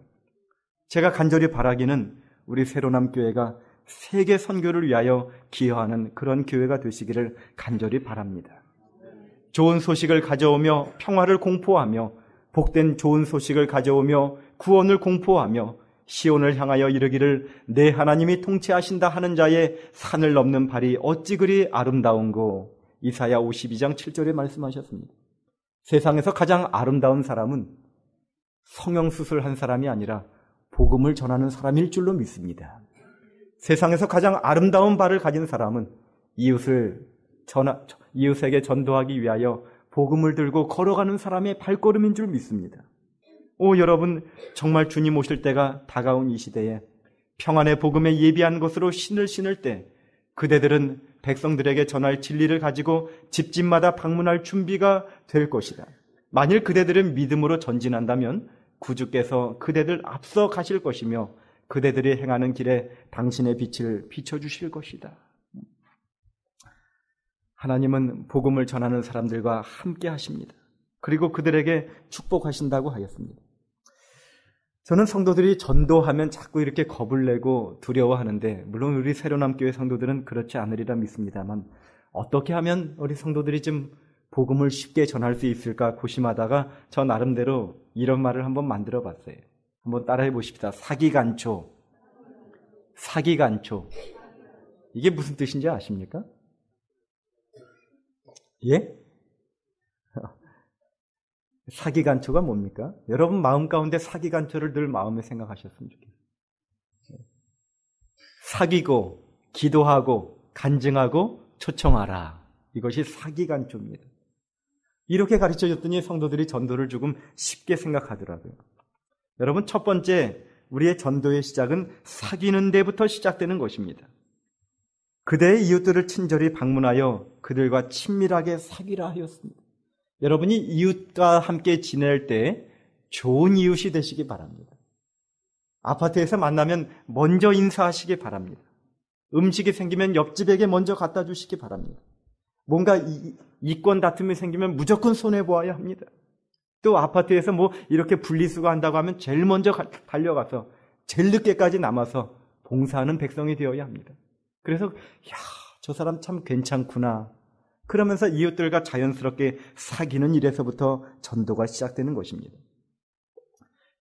제가 간절히 바라기는 우리 새로남 교회가 세계 선교를 위하여 기여하는 그런 교회가 되시기를 간절히 바랍니다. 좋은 소식을 가져오며 평화를 공포하며 복된 좋은 소식을 가져오며 구원을 공포하며 시온을 향하여 이르기를 내 하나님이 통치하신다 하는 자의 산을 넘는 발이 어찌 그리 아름다운고 이사야 52장 7절에 말씀하셨습니다. 세상에서 가장 아름다운 사람은 성형수술한 사람이 아니라 복음을 전하는 사람일 줄로 믿습니다. 세상에서 가장 아름다운 발을 가진 사람은 이웃에게 전도하기 위하여 복음을 들고 걸어가는 사람의 발걸음인 줄 믿습니다. 여러분, 정말 주님 오실 때가 다가온 이 시대에 평안의 복음에 예비한 것으로 신을 신을 때 그대들은 백성들에게 전할 진리를 가지고 집집마다 방문할 준비가 될 것이다. 만일 그대들은 믿음으로 전진한다면 구주께서 그대들 앞서 가실 것이며 그대들이 행하는 길에 당신의 빛을 비춰주실 것이다. 하나님은 복음을 전하는 사람들과 함께 하십니다. 그리고 그들에게 축복하신다고 하였습니다. 저는 성도들이 전도하면 자꾸 이렇게 겁을 내고 두려워하는데, 물론 우리 새로남교회 성도들은 그렇지 않으리라 믿습니다만, 어떻게 하면 우리 성도들이 좀 복음을 쉽게 전할 수 있을까 고심하다가 저 나름대로 이런 말을 한번 만들어 봤어요. 한번 따라해 보십시다. 사기간초. 사기간초. 이게 무슨 뜻인지 아십니까? 예? 사기간초가 뭡니까? 여러분 마음 가운데 사기간초를 늘 마음에 생각하셨으면 좋겠어요. 사기고, 기도하고, 간증하고, 초청하라. 이것이 사기간초입니다. 이렇게 가르쳐줬더니 성도들이 전도를 조금 쉽게 생각하더라고요. 여러분, 첫 번째 우리의 전도의 시작은 사귀는 데부터 시작되는 것입니다. 그대의 이웃들을 친절히 방문하여 그들과 친밀하게 사귀라 하였습니다. 여러분이 이웃과 함께 지낼 때 좋은 이웃이 되시기 바랍니다. 아파트에서 만나면 먼저 인사하시기 바랍니다. 음식이 생기면 옆집에게 먼저 갖다 주시기 바랍니다. 뭔가 이권 다툼이 생기면 무조건 손해보아야 합니다. 또 아파트에서 뭐 이렇게 분리수거 한다고 하면 제일 먼저 달려가서 제일 늦게까지 남아서 봉사하는 백성이 되어야 합니다. 그래서 저 사람 참 괜찮구나. 그러면서 이웃들과 자연스럽게 사귀는 일에서부터 전도가 시작되는 것입니다.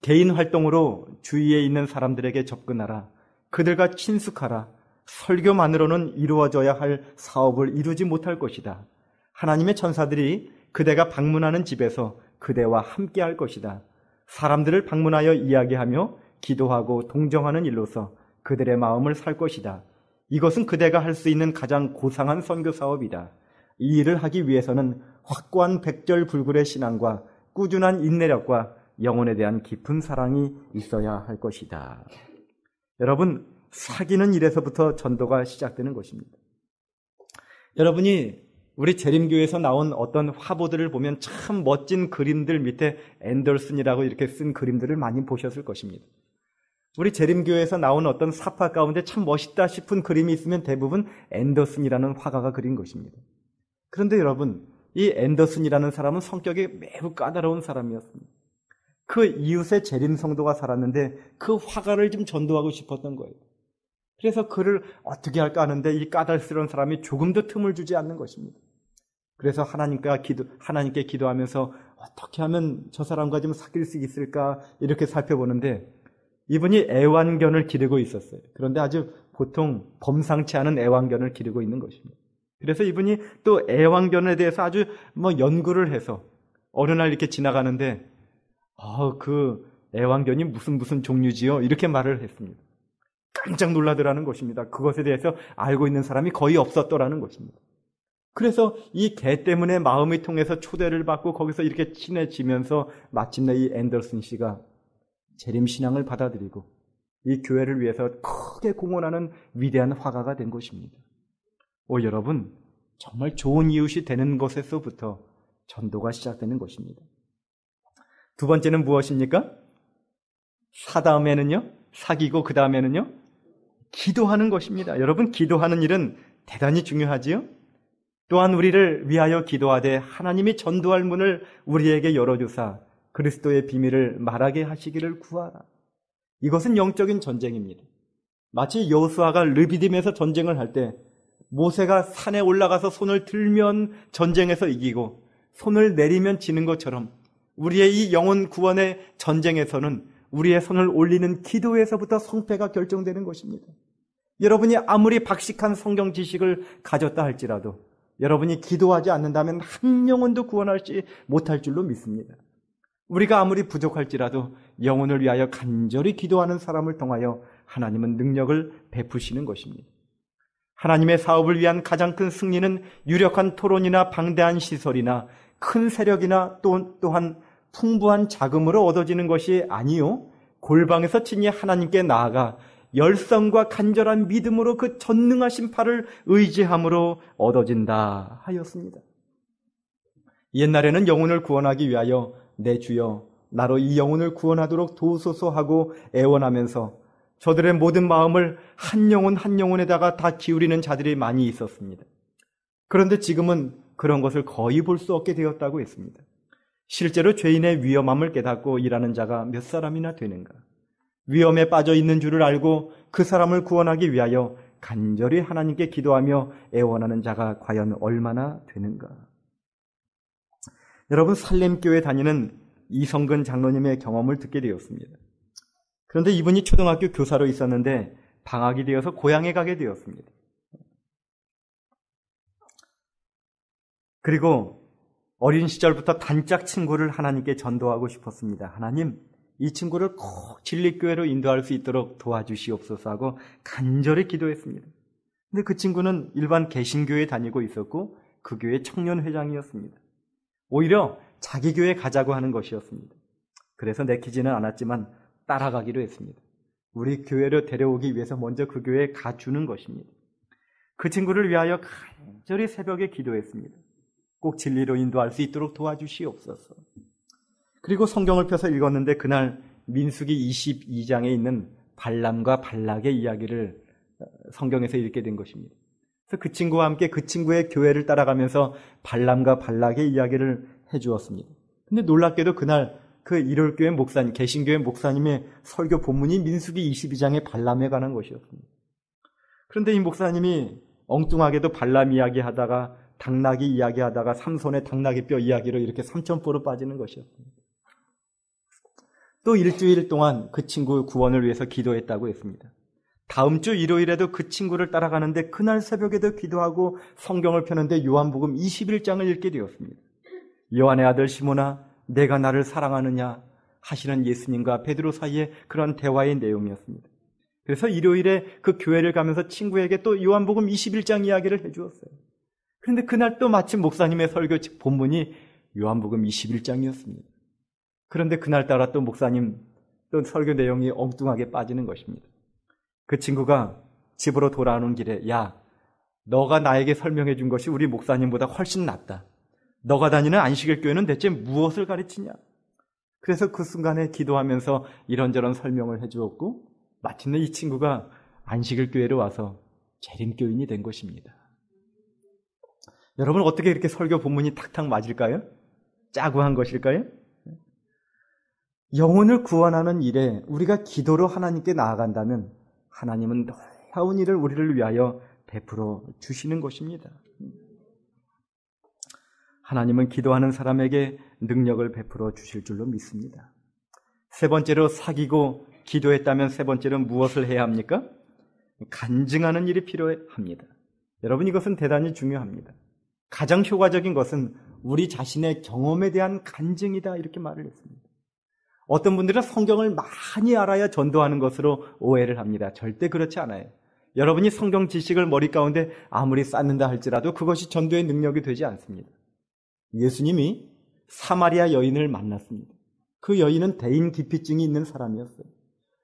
개인 활동으로 주위에 있는 사람들에게 접근하라. 그들과 친숙하라. 설교만으로는 이루어져야 할 사업을 이루지 못할 것이다. 하나님의 천사들이 그대가 방문하는 집에서 그대와 함께 할 것이다. 사람들을 방문하여 이야기하며 기도하고 동정하는 일로서 그들의 마음을 살 것이다. 이것은 그대가 할 수 있는 가장 고상한 선교 사업이다. 이 일을 하기 위해서는 확고한 백절불굴의 신앙과 꾸준한 인내력과 영혼에 대한 깊은 사랑이 있어야 할 것이다. 여러분, 사귀는 일에서부터 전도가 시작되는 것입니다. 여러분이 우리 재림교회에서 나온 어떤 화보들을 보면 참 멋진 그림들 밑에 앤더슨이라고 이렇게 쓴 그림들을 많이 보셨을 것입니다. 우리 재림교회에서 나온 어떤 사파 가운데 참 멋있다 싶은 그림이 있으면 대부분 앤더슨이라는 화가가 그린 것입니다. 그런데 여러분, 이 앤더슨이라는 사람은 성격이 매우 까다로운 사람이었습니다. 그 이웃의 재림 성도가 살았는데 그 화가를 좀 전도하고 싶었던 거예요. 그래서 그를 어떻게 할까 하는데 이 까다스러운 사람이 조금도 틈을 주지 않는 것입니다. 그래서 하나님께 기도하면서 어떻게 하면 저 사람과 좀 사귈 수 있을까 이렇게 살펴보는데 이분이 애완견을 기르고 있었어요. 그런데 아주 보통 범상치 않은 애완견을 기르고 있는 것입니다. 그래서 이분이 또 애완견에 대해서 아주 연구를 해서 어느 날 이렇게 지나가는데 그 애완견이 무슨 종류지요? 이렇게 말을 했습니다. 깜짝 놀라더라는 것입니다. 그것에 대해서 알고 있는 사람이 거의 없었더라는 것입니다. 그래서 이 개 때문에 마음이 통해서 초대를 받고 거기서 이렇게 친해지면서 마침내 이 앤더슨 씨가 재림신앙을 받아들이고 이 교회를 위해서 크게 공헌하는 위대한 화가가 된 것입니다. 여러분, 정말 좋은 이웃이 되는 것에서부터 전도가 시작되는 것입니다. 두 번째는 무엇입니까? 다음에는요? 사귀고 그 다음에는요? 기도하는 것입니다. 여러분, 기도하는 일은 대단히 중요하지요? 또한 우리를 위하여 기도하되 하나님이 전도할 문을 우리에게 열어주사 그리스도의 비밀을 말하게 하시기를 구하라. 이것은 영적인 전쟁입니다. 마치 여호수아가 르비딤에서 전쟁을 할 때 모세가 산에 올라가서 손을 들면 전쟁에서 이기고 손을 내리면 지는 것처럼 우리의 이 영혼 구원의 전쟁에서는 우리의 손을 올리는 기도에서부터 성패가 결정되는 것입니다. 여러분이 아무리 박식한 성경 지식을 가졌다 할지라도 여러분이 기도하지 않는다면 한 영혼도 구원하지 못할 줄로 믿습니다. 우리가 아무리 부족할지라도 영혼을 위하여 간절히 기도하는 사람을 통하여 하나님은 능력을 베푸시는 것입니다. 하나님의 사업을 위한 가장 큰 승리는 유력한 토론이나 방대한 시설이나 큰 세력이나 또한 풍부한 자금으로 얻어지는 것이 아니요, 골방에서 친히 하나님께 나아가 열성과 간절한 믿음으로 그 전능하신 팔을 의지함으로 얻어진다 하였습니다. 옛날에는 영혼을 구원하기 위하여 내 주여 나로 이 영혼을 구원하도록 도우소서 하고 애원하면서 저들의 모든 마음을 한 영혼 한 영혼에다가 다 기울이는 자들이 많이 있었습니다. 그런데 지금은 그런 것을 거의 볼 수 없게 되었다고 했습니다. 실제로 죄인의 위험함을 깨닫고 일하는 자가 몇 사람이나 되는가? 위험에 빠져 있는 줄을 알고 그 사람을 구원하기 위하여 간절히 하나님께 기도하며 애원하는 자가 과연 얼마나 되는가. 여러분, 살렘교회 다니는 이성근 장로님의 경험을 듣게 되었습니다. 그런데 이분이 초등학교 교사로 있었는데 방학이 되어서 고향에 가게 되었습니다. 그리고 어린 시절부터 단짝 친구를 하나님께 전도하고 싶었습니다. 하나님, 이 친구를 꼭 진리교회로 인도할 수 있도록 도와주시옵소서 하고 간절히 기도했습니다. 근데 그 친구는 일반 개신교회에 다니고 있었고 그 교회 청년회장이었습니다. 오히려 자기 교회 가자고 하는 것이었습니다. 그래서 내키지는 않았지만 따라가기로 했습니다. 우리 교회로 데려오기 위해서 먼저 그 교회에 가주는 것입니다. 그 친구를 위하여 간절히 새벽에 기도했습니다. 꼭 진리로 인도할 수 있도록 도와주시옵소서. 그리고 성경을 펴서 읽었는데 그날 민수기 22장에 있는 발람과 발락의 이야기를 성경에서 읽게 된 것입니다. 그래서 그 친구와 함께 그 친구의 교회를 따라가면서 발람과 발락의 이야기를 해주었습니다. 근데 놀랍게도 그날 그 일요일교회 목사님, 개신교회 목사님의 설교 본문이 민수기 22장의 발람에 관한 것이었습니다. 그런데 이 목사님이 엉뚱하게도 발람 이야기하다가 당나귀 이야기하다가 삼손의 당나귀뼈 이야기로 이렇게 삼천포로 빠지는 것이었습니다. 또 일주일 동안 그 친구 구원을 위해서 기도했다고 했습니다. 다음 주 일요일에도 그 친구를 따라가는데 그날 새벽에도 기도하고 성경을 펴는데 요한복음 21장을 읽게 되었습니다. 요한의 아들 시몬아, 내가 나를 사랑하느냐 하시는 예수님과 베드로 사이에 그런 대화의 내용이었습니다. 그래서 일요일에 그 교회를 가면서 친구에게 또 요한복음 21장 이야기를 해주었어요. 그런데 그날 또 마침 목사님의 설교 본문이 요한복음 21장이었습니다. 그런데 그날따라 또 목사님 또 설교 내용이 엉뚱하게 빠지는 것입니다. 그 친구가 집으로 돌아오는 길에 야, 너가 나에게 설명해 준 것이 우리 목사님보다 훨씬 낫다. 너가 다니는 안식일 교회는 대체 무엇을 가르치냐? 그래서 그 순간에 기도하면서 이런저런 설명을 해주었고 마침내 이 친구가 안식일 교회로 와서 재림교인이 된 것입니다. 여러분, 어떻게 이렇게 설교 본문이 탁탁 맞을까요? 짜고 한 것일까요? 영혼을 구원하는 일에 우리가 기도로 하나님께 나아간다면 하나님은 놀라운 일을 우리를 위하여 베풀어 주시는 것입니다. 하나님은 기도하는 사람에게 능력을 베풀어 주실 줄로 믿습니다. 세 번째로, 사귀고 기도했다면 세 번째로 무엇을 해야 합니까? 간증하는 일이 필요합니다. 여러분, 이것은 대단히 중요합니다. 가장 효과적인 것은 우리 자신의 경험에 대한 간증이다, 이렇게 말을 했습니다. 어떤 분들은 성경을 많이 알아야 전도하는 것으로 오해를 합니다. 절대 그렇지 않아요. 여러분이 성경 지식을 머리 가운데 아무리 쌓는다 할지라도 그것이 전도의 능력이 되지 않습니다. 예수님이 사마리아 여인을 만났습니다. 그 여인은 대인 기피증이 있는 사람이었어요.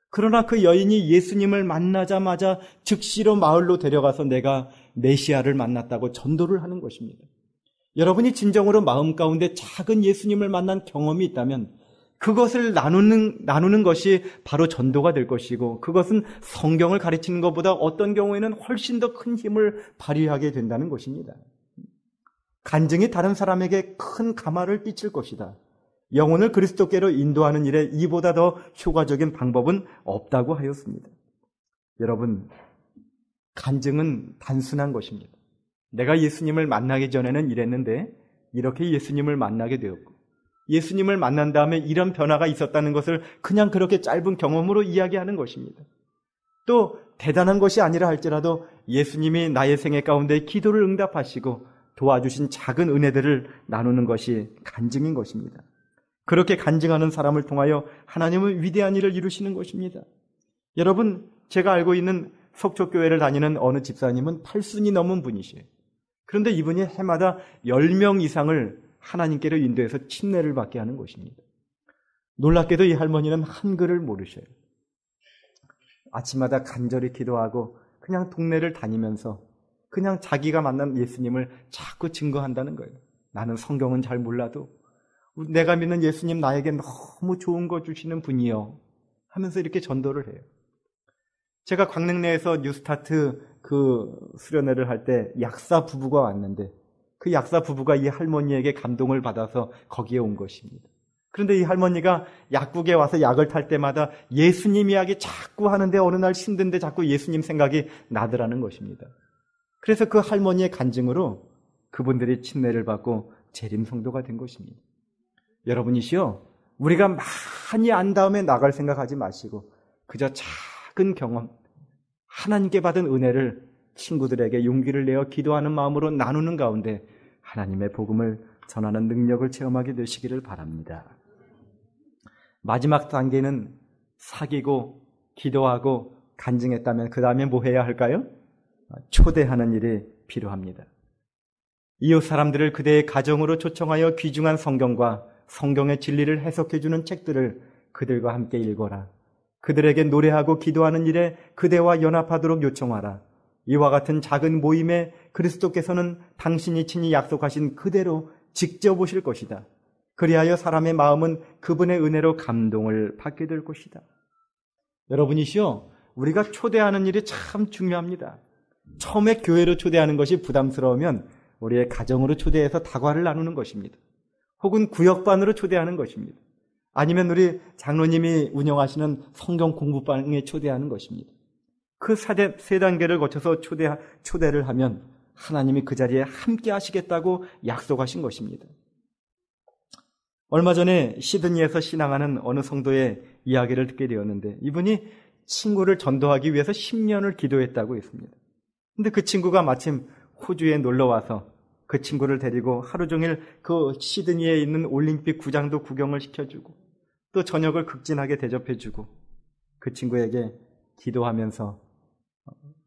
그러나 그 여인이 예수님을 만나자마자 즉시로 마을로 데려가서 내가 메시아를 만났다고 전도를 하는 것입니다. 여러분이 진정으로 마음 가운데 작은 예수님을 만난 경험이 있다면 그것을 나누는 것이 바로 전도가 될 것이고, 그것은 성경을 가르치는 것보다 어떤 경우에는 훨씬 더 큰 힘을 발휘하게 된다는 것입니다. 간증이 다른 사람에게 큰 감화를 끼칠 것이다. 영혼을 그리스도께로 인도하는 일에 이보다 더 효과적인 방법은 없다고 하였습니다. 여러분, 간증은 단순한 것입니다. 내가 예수님을 만나기 전에는 이랬는데 이렇게 예수님을 만나게 되었고, 예수님을 만난 다음에 이런 변화가 있었다는 것을 그냥 그렇게 짧은 경험으로 이야기하는 것입니다. 또 대단한 것이 아니라 할지라도 예수님이 나의 생애 가운데 기도를 응답하시고 도와주신 작은 은혜들을 나누는 것이 간증인 것입니다. 그렇게 간증하는 사람을 통하여 하나님은 위대한 일을 이루시는 것입니다. 여러분, 제가 알고 있는 속초교회를 다니는 어느 집사님은 80이 넘은 분이시에요. 그런데 이분이 해마다 10명 이상을 하나님께로 인도해서 침례를 받게 하는 것입니다. 놀랍게도 이 할머니는 한글을 모르셔요. 아침마다 간절히 기도하고 그냥 동네를 다니면서 그냥 자기가 만난 예수님을 자꾸 증거한다는 거예요. 나는 성경은 잘 몰라도 내가 믿는 예수님 나에게 너무 좋은 거 주시는 분이요 하면서 이렇게 전도를 해요. 제가 광릉내에서 뉴스타트 그 수련회를 할 때 약사 부부가 왔는데 그 약사 부부가 이 할머니에게 감동을 받아서 거기에 온 것입니다. 그런데 이 할머니가 약국에 와서 약을 탈 때마다 예수님 이야기 자꾸 하는데 어느 날 힘든데 자꾸 예수님 생각이 나더라는 것입니다. 그래서 그 할머니의 간증으로 그분들이 침례를 받고 재림 성도가 된 것입니다. 여러분이시여, 우리가 많이 안 다음에 나갈 생각하지 마시고 그저 작은 경험, 하나님께 받은 은혜를 친구들에게 용기를 내어 기도하는 마음으로 나누는 가운데 하나님의 복음을 전하는 능력을 체험하게 되시기를 바랍니다. 마지막 단계는 사귀고 기도하고 간증했다면 그 다음에 뭐 해야 할까요? 초대하는 일이 필요합니다. 이웃 사람들을 그대의 가정으로 초청하여 귀중한 성경과 성경의 진리를 해석해주는 책들을 그들과 함께 읽어라. 그들에게 노래하고 기도하는 일에 그대와 연합하도록 요청하라. 이와 같은 작은 모임에 그리스도께서는 당신이 친히 약속하신 그대로 직접 오실 것이다. 그리하여 사람의 마음은 그분의 은혜로 감동을 받게 될 것이다. 여러분이시여, 우리가 초대하는 일이 참 중요합니다. 처음에 교회로 초대하는 것이 부담스러우면 우리의 가정으로 초대해서 다과를 나누는 것입니다. 혹은 구역반으로 초대하는 것입니다. 아니면 우리 장로님이 운영하시는 성경 공부방에 초대하는 것입니다. 그 세 단계를 거쳐서 초대를 하면 하나님이 그 자리에 함께 하시겠다고 약속하신 것입니다. 얼마 전에 시드니에서 신앙하는 어느 성도의 이야기를 듣게 되었는데 이분이 친구를 전도하기 위해서 10년을 기도했다고 했습니다. 근데 그 친구가 마침 호주에 놀러와서 그 친구를 데리고 하루 종일 그 시드니에 있는 올림픽 구장도 구경을 시켜주고 또 저녁을 극진하게 대접해주고 그 친구에게 기도하면서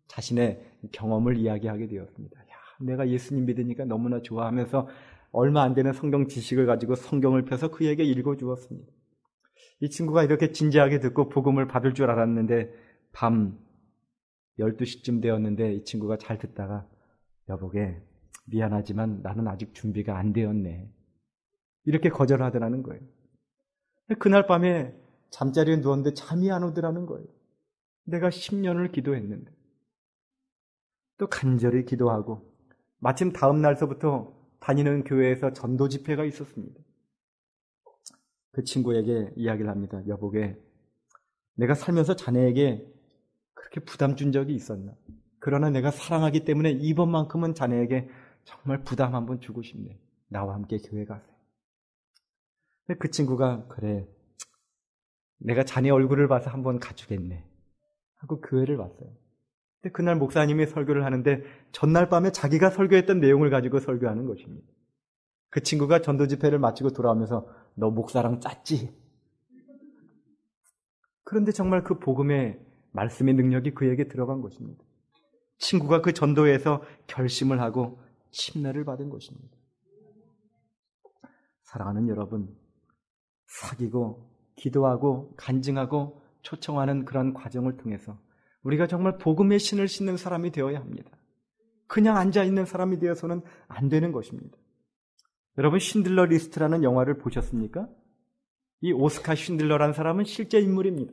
자신의 경험을 이야기하게 되었습니다. 내가 예수님 믿으니까 너무나 좋아하면서 얼마 안 되는 성경 지식을 가지고 성경을 펴서 그에게 읽어주었습니다. 이 친구가 이렇게 진지하게 듣고 복음을 받을 줄 알았는데 밤 12시쯤 되었는데 이 친구가 잘 듣다가 여보게 미안하지만 나는 아직 준비가 안 되었네. 이렇게 거절하더라는 거예요. 그날 밤에 잠자리에 누웠는데 잠이 안 오더라는 거예요. 내가 10년을 기도했는데. 또 간절히 기도하고 마침 다음 날서부터 다니는 교회에서 전도 집회가 있었습니다. 그 친구에게 이야기를 합니다. 여보게, 내가 살면서 자네에게 그렇게 부담 준 적이 있었나? 그러나 내가 사랑하기 때문에 이번만큼은 자네에게 정말 부담 한번 주고 싶네. 나와 함께 교회 가세요. 근데 그 친구가 그래, 내가 자네 얼굴을 봐서 한번 가주겠네 하고 교회를 왔어요. 근데 그날 목사님이 설교를 하는데 전날 밤에 자기가 설교했던 내용을 가지고 설교하는 것입니다. 그 친구가 전도 집회를 마치고 돌아오면서 너 목사랑 짰지? 그런데 정말 그 복음의 말씀의 능력이 그에게 들어간 것입니다. 친구가 그 전도회에서 결심을 하고 침례를 받은 것입니다. 사랑하는 여러분, 사귀고 기도하고 간증하고 초청하는 그런 과정을 통해서 우리가 정말 복음의 신을 싣는 사람이 되어야 합니다. 그냥 앉아있는 사람이 되어서는 안 되는 것입니다. 여러분, 쉰들러 리스트라는 영화를 보셨습니까? 이 오스카 쉰들러라는 사람은 실제 인물입니다.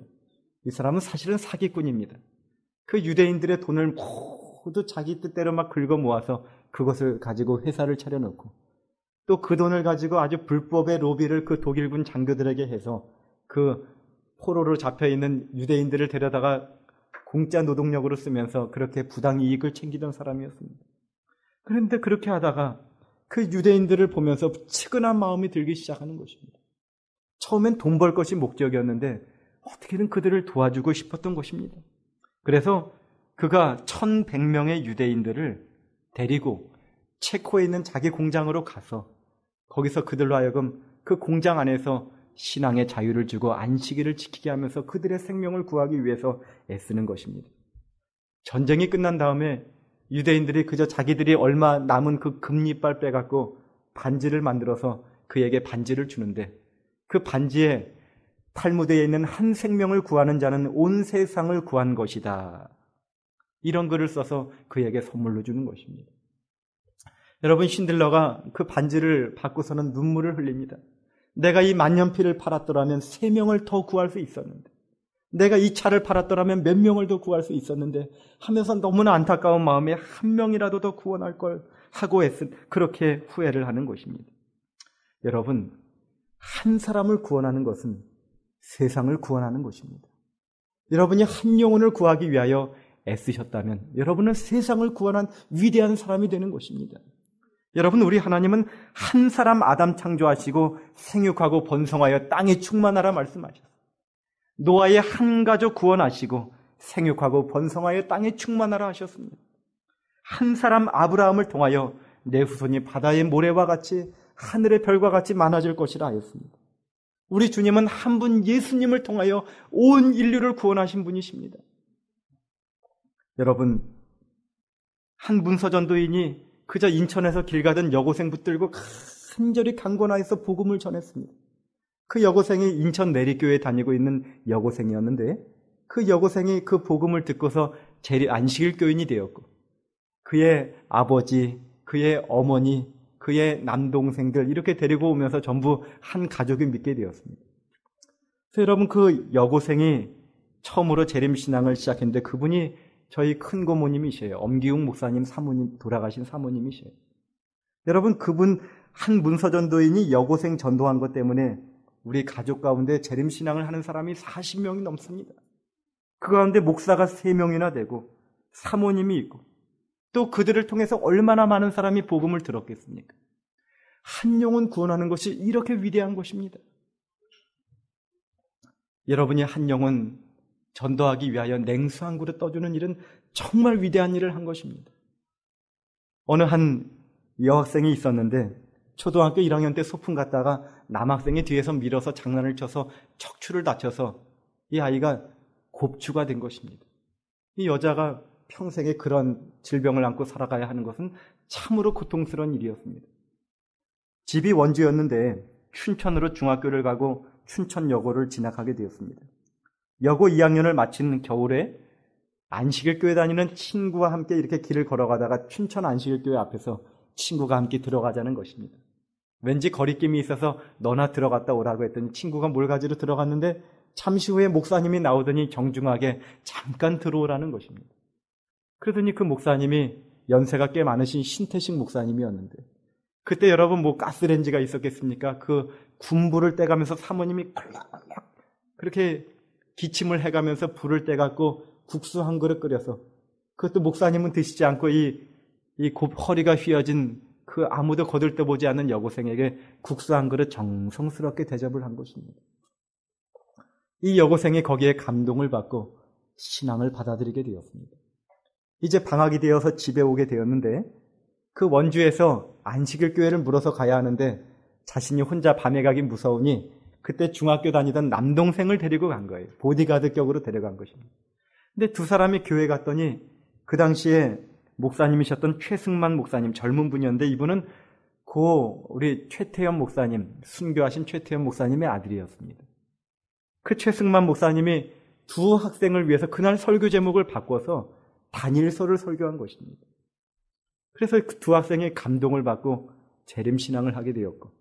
이 사람은 사실은 사기꾼입니다. 그 유대인들의 돈을 모두 자기 뜻대로 막 긁어 모아서 그것을 가지고 회사를 차려놓고 또 그 돈을 가지고 아주 불법의 로비를 그 독일군 장교들에게 해서 그 포로로 잡혀있는 유대인들을 데려다가 공짜 노동력으로 쓰면서 그렇게 부당 이익을 챙기던 사람이었습니다. 그런데 그렇게 하다가 그 유대인들을 보면서 측은한 마음이 들기 시작하는 것입니다. 처음엔 돈 벌 것이 목적이었는데 어떻게든 그들을 도와주고 싶었던 것입니다. 그래서 그가 1,100명의 유대인들을 데리고 체코에 있는 자기 공장으로 가서 거기서 그들로 하여금 그 공장 안에서 신앙의 자유를 주고 안식일을 지키게 하면서 그들의 생명을 구하기 위해서 애쓰는 것입니다. 전쟁이 끝난 다음에 유대인들이 그저 자기들이 얼마 남은 그 금리빨 빼갖고 반지를 만들어서 그에게 반지를 주는데 그 반지에 탈무드에 있는 한 생명을 구하는 자는 온 세상을 구한 것이다. 이런 글을 써서 그에게 선물로 주는 것입니다. 여러분, 쉰들러가 그 반지를 받고서는 눈물을 흘립니다. 내가 이 만년필을 팔았더라면 3명을 더 구할 수 있었는데, 내가 이 차를 팔았더라면 몇 명을 더 구할 수 있었는데 하면서 너무나 안타까운 마음에 한 명이라도 더 구원할 걸 하고 그렇게 후회를 하는 것입니다. 여러분, 한 사람을 구원하는 것은 세상을 구원하는 것입니다. 여러분이 한 영혼을 구하기 위하여 애쓰셨다면 여러분은 세상을 구원한 위대한 사람이 되는 것입니다. 여러분, 우리 하나님은 한 사람 아담 창조하시고 생육하고 번성하여 땅에 충만하라 말씀하셨어요. 노아의 한 가족 구원하시고 생육하고 번성하여 땅에 충만하라 하셨습니다. 한 사람 아브라함을 통하여 내 후손이 바다의 모래와 같이 하늘의 별과 같이 많아질 것이라 하였습니다. 우리 주님은 한 분 예수님을 통하여 온 인류를 구원하신 분이십니다. 여러분, 한 문서전도인이 그저 인천에서 길 가던 여고생 붙들고 간절히 강권하여서 복음을 전했습니다. 그 여고생이 인천 내리교회에 다니고 있는 여고생이었는데 그 여고생이 그 복음을 듣고서 안식일 교인이 되었고 그의 아버지, 그의 어머니, 그의 남동생들 이렇게 데리고 오면서 전부 한 가족이 믿게 되었습니다. 그래서 여러분, 그 여고생이 처음으로 재림신앙을 시작했는데 그분이 저희 큰 고모님이셔요. 엄기웅 목사님 사모님, 돌아가신 사모님이셔요. 여러분, 그분 한 문서전도인이 여고생 전도한 것 때문에 우리 가족 가운데 재림신앙을 하는 사람이 40명이 넘습니다. 그 가운데 목사가 3명이나 되고 사모님이 있고 또 그들을 통해서 얼마나 많은 사람이 복음을 들었겠습니까? 한 영혼 구원하는 것이 이렇게 위대한 것입니다. 여러분이 한 영혼 전도하기 위하여 냉수 한 그릇 떠주는 일은 정말 위대한 일을 한 것입니다. 어느 한 여학생이 있었는데 초등학교 1학년 때 소풍 갔다가 남학생이 뒤에서 밀어서 장난을 쳐서 척추를 다쳐서 이 아이가 곱추가 된 것입니다. 이 여자가 평생에 그런 질병을 안고 살아가야 하는 것은 참으로 고통스러운 일이었습니다. 집이 원주였는데 춘천으로 중학교를 가고 춘천여고를 진학하게 되었습니다. 여고 2학년을 마친 겨울에 안식일교회 다니는 친구와 함께 이렇게 길을 걸어가다가 춘천 안식일교회 앞에서 친구가 함께 들어가자는 것입니다. 왠지 거리낌이 있어서 너나 들어갔다 오라고 했더니 친구가 뭘 가지러 들어갔는데 잠시 후에 목사님이 나오더니 정중하게 잠깐 들어오라는 것입니다. 그러더니 그 목사님이 연세가 꽤 많으신 신태식 목사님이었는데 그때 여러분 뭐 가스레인지가 있었겠습니까? 그 군불을 떼가면서 사모님이 콜락콜락 그렇게 기침을 해가면서 불을 떼갖고 국수 한 그릇 끓여서 그것도 목사님은 드시지 않고 이 허리가 휘어진 그 아무도 거들떠보지 않는 여고생에게 국수 한 그릇 정성스럽게 대접을 한 것입니다. 이 여고생이 거기에 감동을 받고 신앙을 받아들이게 되었습니다. 이제 방학이 되어서 집에 오게 되었는데 그 원주에서 안식일 교회를 물어서 가야 하는데 자신이 혼자 밤에 가기 무서우니 그때 중학교 다니던 남동생을 데리고 간 거예요. 보디가드 격으로 데려간 것입니다. 근데 두 사람이 교회 갔더니 그 당시에 목사님이셨던 최승만 목사님, 젊은 분이었는데 이분은 우리 최태현 목사님, 순교하신 최태현 목사님의 아들이었습니다. 그 최승만 목사님이 두 학생을 위해서 그날 설교 제목을 바꿔서 단일서를 설교한 것입니다. 그래서 그 두 학생이 감동을 받고 재림신앙을 하게 되었고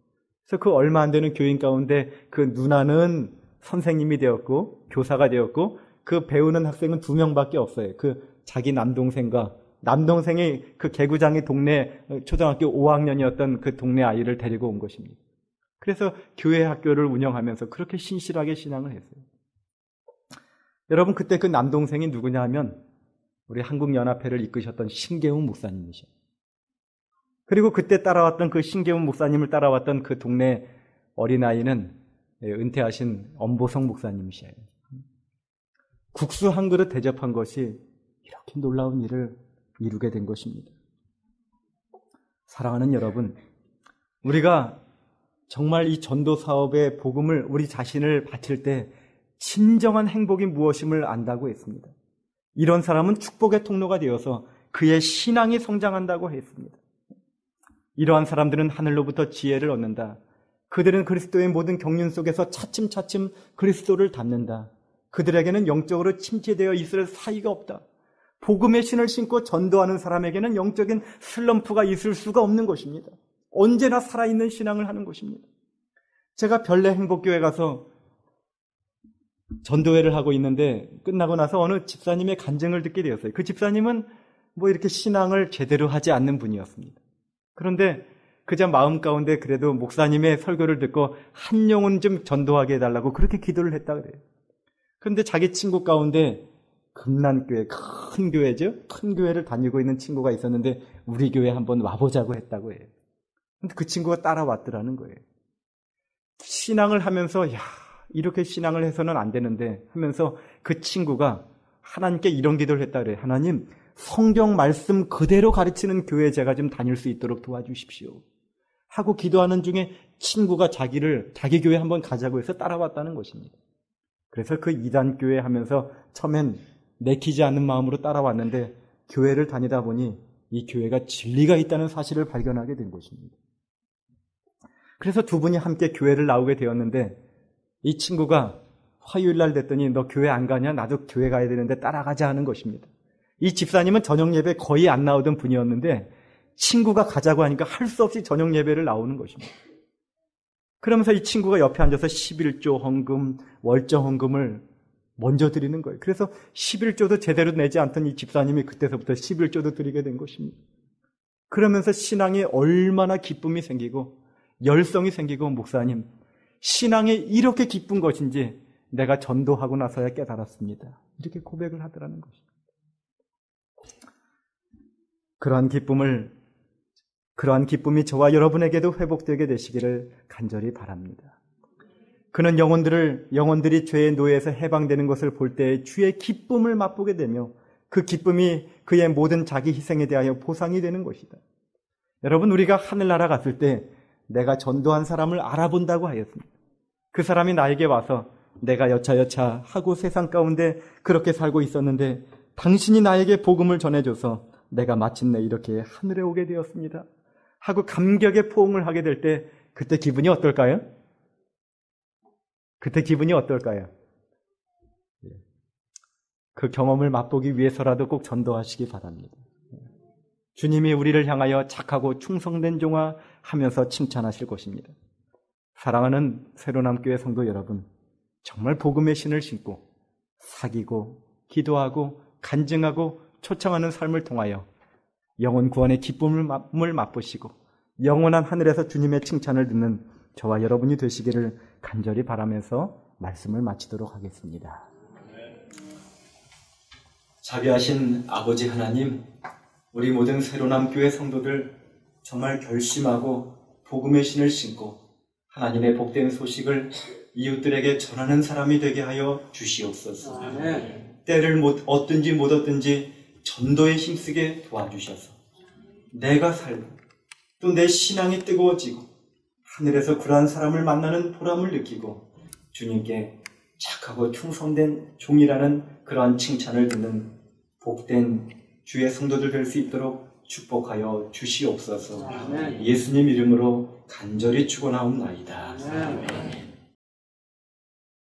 그래서 그 얼마 안 되는 교인 가운데 그 누나는 선생님이 되었고 교사가 되었고 그 배우는 학생은 2명밖에 없어요. 그 자기 남동생이 그 개구장이 동네 초등학교 5학년이었던 그 동네 아이를 데리고 온 것입니다. 그래서 교회 학교를 운영하면서 그렇게 신실하게 신앙을 했어요. 여러분 그때 그 남동생이 누구냐 하면 우리 한국연합회를 이끄셨던 신계훈 목사님이셔요. 그리고 그때 따라왔던 그 신계훈 목사님을 따라왔던 그 동네 어린아이는 은퇴하신 엄보성 목사님이셔요. 국수 한 그릇 대접한 것이 이렇게 놀라운 일을 이루게 된 것입니다. 사랑하는 여러분, 우리가 정말 이 전도 사업의 복음을 우리 자신을 바칠 때 진정한 행복이 무엇임을 안다고 했습니다. 이런 사람은 축복의 통로가 되어서 그의 신앙이 성장한다고 했습니다. 이러한 사람들은 하늘로부터 지혜를 얻는다. 그들은 그리스도의 모든 경륜 속에서 차츰차츰 그리스도를 닮는다. 그들에게는 영적으로 침체되어 있을 사이가 없다. 복음의 신을 신고 전도하는 사람에게는 영적인 슬럼프가 있을 수가 없는 것입니다. 언제나 살아있는 신앙을 하는 것입니다. 제가 별내 행복교회 가서 전도회를 하고 있는데 끝나고 나서 어느 집사님의 간증을 듣게 되었어요. 그 집사님은 뭐 이렇게 신앙을 제대로 하지 않는 분이었습니다. 그런데 그저 마음 가운데 그래도 목사님의 설교를 듣고 한 영혼 좀 전도하게 해달라고 그렇게 기도를 했다 그래요. 그런데 자기 친구 가운데 금난교회, 큰 교회죠? 큰 교회를 다니고 있는 친구가 있었는데 우리 교회 한번 와보자고 했다고 해요. 근데 그 친구가 따라왔더라는 거예요. 신앙을 하면서 이렇게 신앙을 해서는 안 되는데 하면서 그 친구가 하나님께 이런 기도를 했다 그래요. 하나님, 성경 말씀 그대로 가르치는 교회 제가 좀 다닐 수 있도록 도와주십시오. 하고 기도하는 중에 친구가 자기 교회 한번 가자고 해서 따라왔다는 것입니다. 그래서 그 이단 교회 하면서 처음엔 내키지 않는 마음으로 따라왔는데 교회를 다니다 보니 이 교회가 진리가 있다는 사실을 발견하게 된 것입니다. 그래서 두 분이 함께 교회를 나오게 되었는데 이 친구가 화요일 날 됐더니 너 교회 안 가냐? 나도 교회 가야 되는데 따라가자 하는 것입니다. 이 집사님은 저녁 예배 거의 안 나오던 분이었는데 친구가 가자고 하니까 할 수 없이 저녁 예배를 나오는 것입니다. 그러면서 이 친구가 옆에 앉아서 11조 헌금, 월정 헌금을 먼저 드리는 거예요. 그래서 11조도 제대로 내지 않던 이 집사님이 그때서부터 11조도 드리게 된 것입니다. 그러면서 신앙에 얼마나 기쁨이 생기고 열성이 생기고 목사님, 신앙이 이렇게 기쁜 것인지 내가 전도하고 나서야 깨달았습니다. 이렇게 고백을 하더라는 것입니다. 그러한 기쁨이 저와 여러분에게도 회복되게 되시기를 간절히 바랍니다. 그는 영혼들이 죄의 노예에서 해방되는 것을 볼 때 주의 기쁨을 맛보게 되며 그 기쁨이 그의 모든 자기 희생에 대하여 보상이 되는 것이다. 여러분, 우리가 하늘나라 갔을 때 내가 전도한 사람을 알아본다고 하였습니다. 그 사람이 나에게 와서 내가 여차여차 하고 세상 가운데 그렇게 살고 있었는데 당신이 나에게 복음을 전해줘서 내가 마침내 이렇게 하늘에 오게 되었습니다 하고 감격의 포옹을 하게 될 때 그때 기분이 어떨까요? 그 경험을 맛보기 위해서라도 꼭 전도하시기 바랍니다. 주님이 우리를 향하여 착하고 충성된 종아 하면서 칭찬하실 것입니다. 사랑하는 새로남교회 성도 여러분, 정말 복음의 신을 신고 사귀고 기도하고 간증하고 초청하는 삶을 통하여 영혼 구원의 기쁨을 맛보시고 영원한 하늘에서 주님의 칭찬을 듣는 저와 여러분이 되시기를 간절히 바라면서 말씀을 마치도록 하겠습니다. 자비하신 아버지 하나님, 우리 모든 새로남교회 성도들 정말 결심하고 복음의 신을 신고 하나님의 복된 소식을 이웃들에게 전하는 사람이 되게 하여 주시옵소서. 때를 얻든지 못 얻든지 전도에 힘쓰게 도와주셔서 내가 살고 또 내 신앙이 뜨거워지고 하늘에서 그러한 사람을 만나는 보람을 느끼고 주님께 착하고 충성된 종이라는 그러한 칭찬을 듣는 복된 주의 성도들 될 수 있도록 축복하여 주시옵소서. 예수님 이름으로 간절히 축원하옵나이다. 아멘.